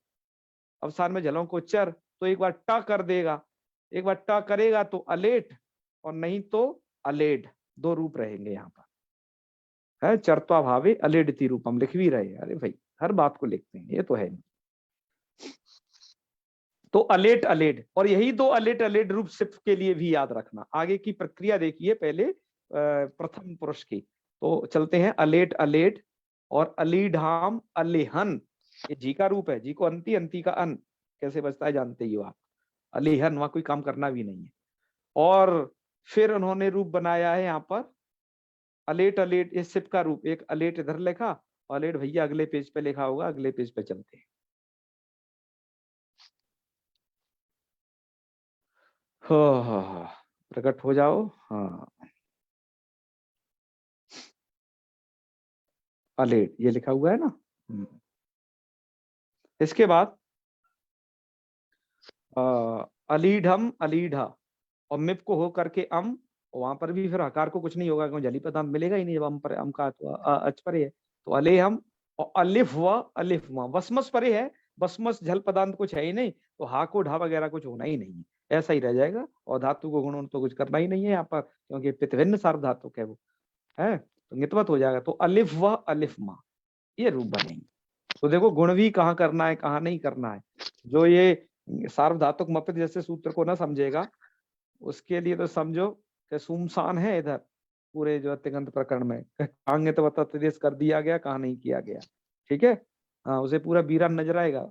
अवसान में जलों को चर, तो एक बार ट कर देगा, एक बार ट करेगा तो अलेठ, और नहीं तो अलेढ़, दो रूप रहेंगे यहाँ पर है। चरत्वा भावे अलेढ़ति रूपम लिख भी रहे हैं, अरे भाई हर बात को लिखते हैं, ये तो है नहीं। तो अलेट अलेढ़, और यही दो अलेट अलेढ़ रूप सिर्फ के लिए भी याद रखना। आगे की प्रक्रिया देखिए पहले प्रथम पुरुष की, तो चलते हैं अलेट अलेढ़ और अलीढ़ाम अलेहन, ये जी का रूप है, जी को अंति, अंति का अन कैसे बचता है जानते ही हो आप, अलेहन, वहां कोई काम करना भी नहीं है। और फिर उन्होंने रूप बनाया है यहाँ पर अलेट अलेट, ये सिप का रूप, एक अलेट इधर लिखा, और अलेट भैया अगले पेज पे लिखा होगा, अगले पेज पे चलते हैं। हाँ, प्रकट हो जाओ। हाँ, अलेट ये लिखा हुआ है ना। इसके बाद अलीढ़म अलीढ़ा, और मिप को हो करके अम, वहां पर भी फिर हकार को कुछ नहीं होगा क्योंकि जली पदांत मिलेगा ही नहीं जब अम पर, अम का तो अच परे है, तो अले हम, और अलिफ व अलिफ व, वसमस परे है, वसमस जल पदांत कुछ है ही नहीं, तो हा को ढा वगैरह कुछ होना ही नहीं है, ऐसा ही रह जाएगा। और धातु को गुण तो कुछ करना ही नहीं है यहाँ पर, क्योंकि पितभिन्न सार्वधातुक है वो, है तो नितवत हो जाएगा। तो अलिफ व अलिफ मा, ये रूप बनेंगे। तो देखो गुण भी कहाँ करना है कहाँ नहीं करना है, जो ये सार्वधातुक मपित जैसे सूत्र को ना समझेगा उसके लिए तो समझो कि सुमसान है इधर पूरे जो तिगंत प्रकरण में, आंगे तो बता देश कर दिया गया कहाँ नहीं किया गया। ठीक है, हाँ उसे पूरा बीरान नजर आएगा।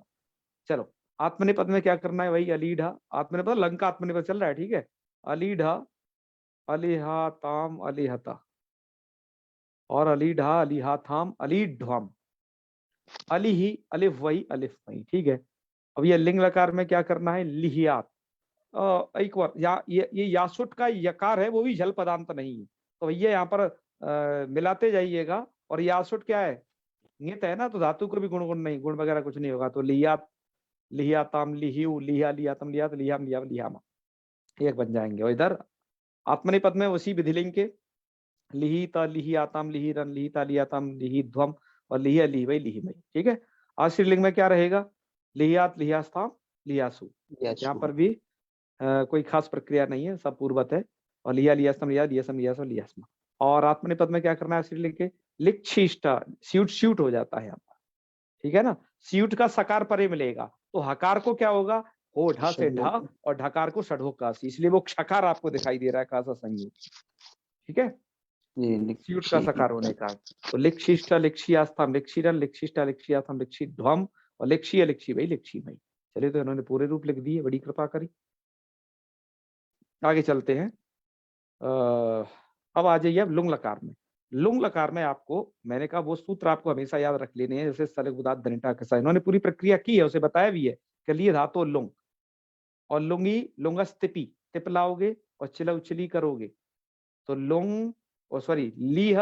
चलो आत्मनिपद में क्या करना है, वही अलीढ़ा, आत्मनिपद लंका आत्मनिपद चल रहा है, ठीक है, अलीढ़ा अलिहा ताम अलिहता, और अलीढ़ा अलिहा थाम अलीढ़्वाम, अली ही अलिफ वही अलिफ वही। ठीक है, अब ये लिंग लकार में क्या करना है, लिहियात, एक बार ये यासुट का यकार है, वो भी जल पदांत नहीं है, तो भैया यहाँ पर मिलाते जाइएगा। और यासुट क्या है, नियत है ना, तो धातु को भी गुण गुण नहीं, गुण वगैरह कुछ नहीं होगा, तो लियात लियाताम लिहिउ लिया लियातम लियात लियाम लियाम लियामा एक बन जाएंगे। और इधर आत्मनिपद में उसी विधिलिंग के लिहिता लिहियाताम लिहिरन लिहिता लियाताम लिहिध्वम और लिहिया लिहिवई लिहिमई। ठीक है, आश्रीलिंग में क्या रहेगा, लिहियात लिहियास्ताम लियासु, यहाँ पर भी कोई खास प्रक्रिया नहीं है, सब पूर्वत है, और लिया लियासम लिया लियासम लियासम लियासमा। और आत्मनिपद में क्या करना है, श्रीलिंग के लिक्षिष्टा, स्यूट स्यूट हो जाता है यहाँ पर, ठीक है ना, स्यूट का सकार परे मिलेगा, तो हकार को क्या होगा, हो ढा से ढा, और ढकार को षढ़ो का, इसलिए वो क्षकार आपको दिखाई दे रहा है खासा संयोग। ठीक है, स्यूट का सकार होने का, तो लिक्षिष्टा लिक्षियास्थम लिक्षिरन लिक्षिष्टा लिक्षियास्थम लिक्षिध्वम और लिक्षीय लिक्षी भाई लिक्षी भाई। चलिए, तो इन्होंने पूरे रूप लिख दिए, बड़ी कृपा करी। आगे चलते हैं, अब आ जाइए अब लुंग लकार में। लुंग लकार में आपको मैंने कहा वो सूत्र आपको हमेशा याद रख लेने हैं, जैसे सलग उदात धनिटा के साथ इन्होंने पूरी प्रक्रिया की है, उसे बताया भी है कि लिए धातु लुंग, और लुंगी लुंगस तिपी, टिप लाओगे और चिला उचली करोगे, तो लुंग और सॉरी लीह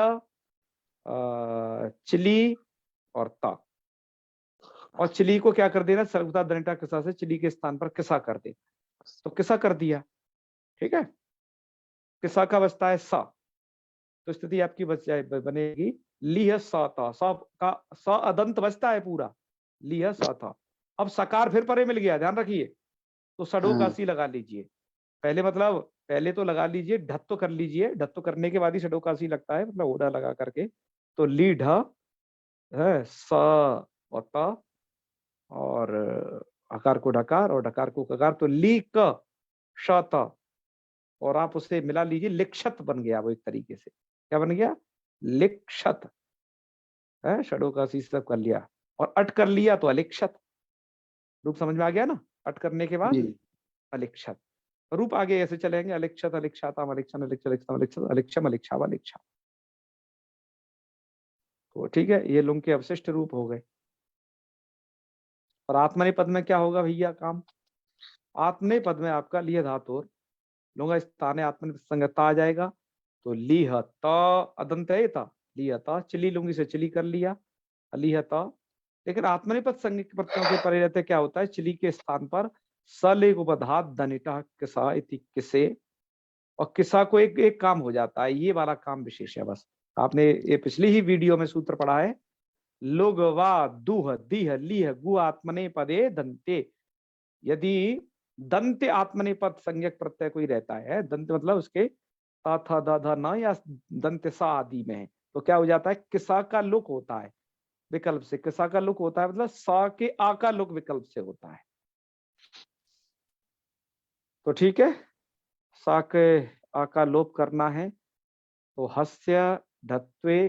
चिली और ता, और चिली को क्या कर देना, सलग उदात धनिटा के साथ से चिली के स्थान पर किसा कर दे, तो किसा कर दिया। ठीक है, किसा का बचता है सा, तो स्थिति आपकी बच जाए बनेगी लिह सा था, सा का सा अदंत बचता है पूरा, लिह सा था। अब सकार फिर परे मिल गया, ध्यान रखिए, तो सडो कासी लगा लीजिए पहले, मतलब पहले तो लगा लीजिए ढत्तो कर लीजिए, ढत्तो करने के बाद ही सडो कासी लगता है, मतलब ओढ़ा लगा करके, तो ली ढ है, स और त, और आकार को ढकार और ढकार को ककार, तो ली क श त, और आप उसे मिला लीजिए, लिक्षत बन गया वो एक तरीके से। क्या बन गया? लिक्षत है, षडों का सी सब कर लिया और अट कर लिया तो अलिक्षत। रूप समझ में आ गया ना? अट करने के बाद जी अलिक्षत। रूप आगे ऐसे चलेंगे, अलिक्षत अलिक्षाताम अलिक्षन अलिक्षत अलिक्षम अलिक्षत अलिक्षम अलिक्षाव अलिक्षा। तो ठीक है, ये लुंग के अवशिष्ट रूप हो गए। और आत्मनेपद में क्या होगा भैया काम? आत्मनेपद में आपका लिह धातु लूंगा स्थान आत्मनेपद संगता आ जाएगा, तो लीह त अदंत है था, लिह त चिली लूंगी से चिली कर लिया, लिह त। लेकिन आत्मनेपद संज्ञक प्रत्ययों के परे रहते क्या होता है? चिली के स्थान पर सलेग उपधात दनिटा किसा इति किसे, और किसा को एक एक काम हो जाता है, ये वाला काम विशेष है बस। आपने ये पिछली ही वीडियो में सूत्र पढ़ा है, लुग वा दुह दीह लीह गु आत्मने पदे दंते। यदि दंत आत्मनेपद संज्ञक प्रत्यय कोई रहता है, दंत मतलब उसके ता था धा धा न या दंत सा आदि में है, तो क्या हो जाता है? किसा का लुक होता है विकल्प से, किसा का लुक होता है मतलब सा के आ का लुक विकल्प से होता है। तो ठीक है, सा के आ का लोप करना है, तो हस्य धत्वे।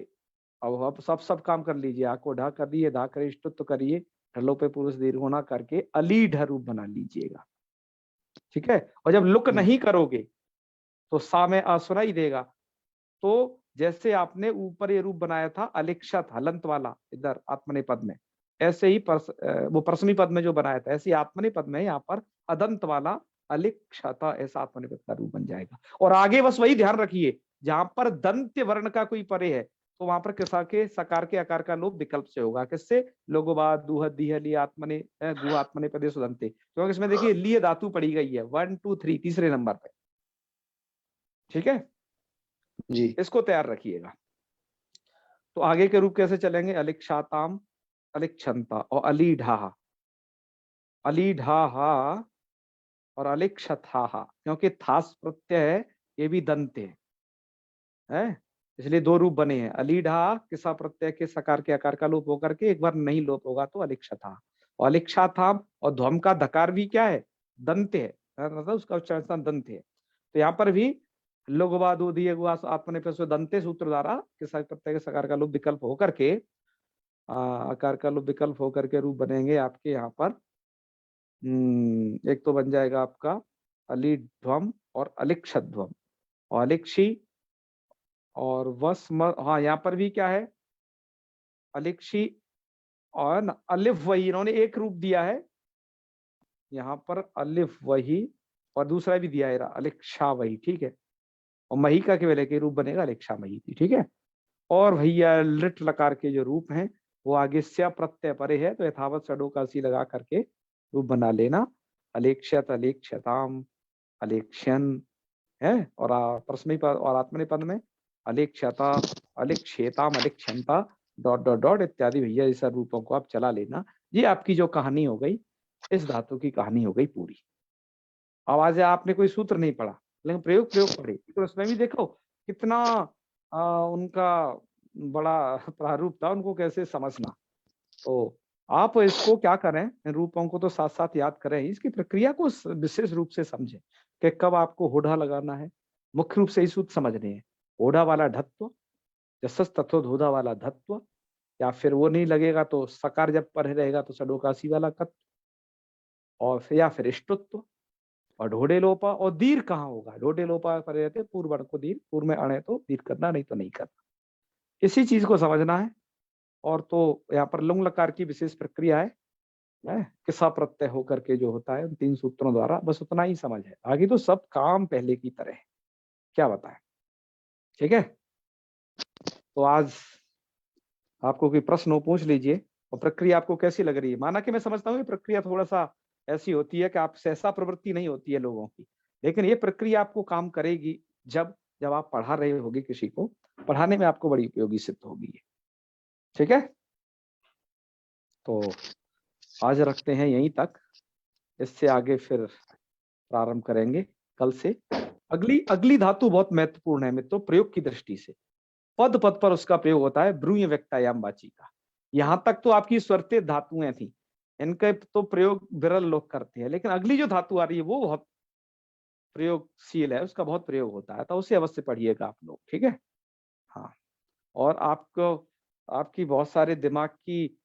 अब सब काम कर लीजिए, आ को ढा कर दिए, धा करे ष्टुत्व करिए, ढलो पे पुरुष दीर्घ होना करके अलीढ़ रूप बना लीजिएगा। ठीक है, और जब लुक नहीं करोगे तो सा में आ सुनाई देगा। तो जैसे आपने ऊपर ये रूप बनाया था अलिक्षत हलंत वाला इधर आत्मने पद में, ऐसे ही वो परसमी पद में जो बनाया था, ऐसे आत्मने पद में यहाँ पर अदंत वाला अलिक्षता ऐसा आत्मने पद का रूप बन जाएगा। और आगे बस वही ध्यान रखिए, जहां पर दंत्य वर्ण का कोई परे है तो वहां पर किसा के सकार के आकार का लोप विकल्प से होगा। किससे? लोगोबा दूह दीह ली आत्मने गु आत्मने पदे सुदंते, क्योंकि इसमें देखिए लिए धातु पड़ी गई है 1 2 3 तीसरे नंबर पे। ठीक है, जी इसको तैयार रखिएगा। तो आगे के रूप कैसे चलेंगे? अलिक्षाताम अलिक्षंता और अलीढा, अलीढा और अलिक्षथा, क्योंकि थास प्रत्यय है, ये भी दंत है, इसलिए दो रूप बने हैं। अलीढा किसा प्रत्यय के सकार के आकार का लोप होकर के एक बार नहीं लोप होगा तो अलिक्षथा, और अलिक्षाथाम और ध्वम का धकार भी क्या है? दंत है, मतलब उसका उच्चारण दंत है। तो यहाँ पर भी लुगवादु दिए आत्मने पे दंते सूत्र द्वारा किसा प्रत्यय के सकार का लोप विकल्प होकर के आकार का लोप विकल्प होकर के रूप बनेंगे आपके यहाँ पर। एक तो बन जाएगा आपका अलीध्वम और अलिक्षध्वम और अलिक्षी और वस हाँ, यहाँ पर भी क्या है? अलिक्षी और अलिफ वही, इन्होंने एक रूप दिया है यहाँ पर, अलिफ वही, और दूसरा भी दिया है अलिक्षा वही। ठीक है, और महिका के वेले के रूप बनेगा अलिक्षा मही। ठीक है, और भैया लिट लकार के जो रूप हैं वो आगे स्या प्रत्यय परे है, तो यथावत षडों का सी लगा करके रूप बना लेना। अलेक्षत अलेक्षताम अलेक्ष्यन है, और परस्मै पद और आत्मने पद में अलेक्षता अलेक्षेताम अलेक्षंता डॉट डॉट डॉट इत्यादि भैया इस रूपों को आप चला लेना। ये आपकी जो कहानी हो गई, इस धातु की कहानी हो गई पूरी। आवाज है, आपने कोई सूत्र नहीं पढ़ा लेकिन प्रयोग पढ़े, तो उसमें भी देखो कितना उनका बड़ा प्रारूप था, उनको कैसे समझना। तो आप इसको क्या करें, इन रूपों को तो साथ साथ याद करें, इसकी प्रक्रिया को विशेष रूप से समझें कि कब आपको होढ़ा लगाना है। मुख्य रूप से ही सूत्र समझने हैं, होढ़ा वाला ढत्व, जसस तत्व धोधा वाला धत्व, या फिर वो नहीं लगेगा तो सकार जब पर रहेगा तो सडोकासी वाला कत्व, और फिर या फिर इष्टुत्व, और ढोडे लोपा, और दीर्घ कहाँ होगा? ढोडे लोपा पर रहते पूर्व वर्ण को दीर्घ, पूर्व में अण है तो दीर्घ करना, नहीं तो नहीं करना। इसी चीज को समझना है। और तो यहाँ पर लुंग लकार की विशेष प्रक्रिया है, किसा प्रत्यय होकर के जो होता है उन 3 सूत्रों द्वारा, बस उतना ही समझ है, आगे तो सब काम पहले की तरह है। क्या बताएं? ठीक है, तो आज आपको कोई प्रश्न हो पूछ लीजिए। और प्रक्रिया आपको कैसी लग रही है? माना कि मैं समझता हूँ ये प्रक्रिया थोड़ा सा ऐसी होती है कि आप सहसा प्रवृत्ति नहीं होती है लोगों की, लेकिन ये प्रक्रिया आपको काम करेगी जब जब आप पढ़ा रहे होगे, किसी को पढ़ाने में आपको बड़ी उपयोगी सिद्ध होगी। ठीक है, तो आज रखते हैं यहीं तक, इससे आगे फिर प्रारंभ करेंगे कल से। अगली धातु बहुत महत्वपूर्ण है मित्रों प्रयोग की दृष्टि से। पद पद पर उसका प्रयोग होता है ब्रूय व्यक्तायाम वाची का। यहाँ तक तो आपकी स्वरते धातुएं थी, इनके तो प्रयोग विरल लोग करते हैं, लेकिन अगली जो धातु आ रही है वो बहुत प्रयोगशील है, उसका बहुत प्रयोग होता है, तो उसे अवश्य पढ़िएगा आप लोग, ठीक है। हाँ, और आपको आपकी बहुत सारे दिमाग की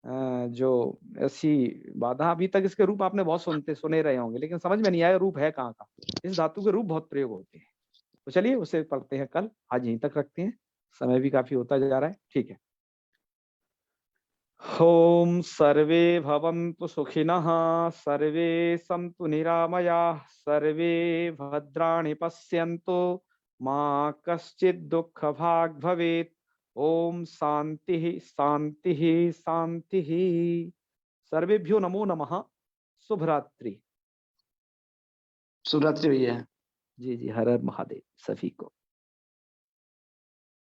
जो ऐसी बाधा, अभी तक इसके रूप आपने बहुत सुने रहे होंगे, लेकिन समझ में नहीं आया रूप है कहाँ का। इस धातु के रूप बहुत प्रयोग होते हैं, तो चलिए उसे पढ़ते हैं कल, आज यहीं तक रखते हैं, समय भी काफी होता जा रहा है, ठीक है। ओम सर्वे भवन्तु सुखिनः, सर्वे सन्तु निरामयाः, सर्वे भद्राणि पश्यन्तु, मा कश्चित् दुःखभाग् भवेत्। ओम शांति शांति शांति। सर्वेभ्यो नमो नमः। शुभ रात्रि। शुभ रात्रि भैया। जी जी, हर हर महादेव सभी को।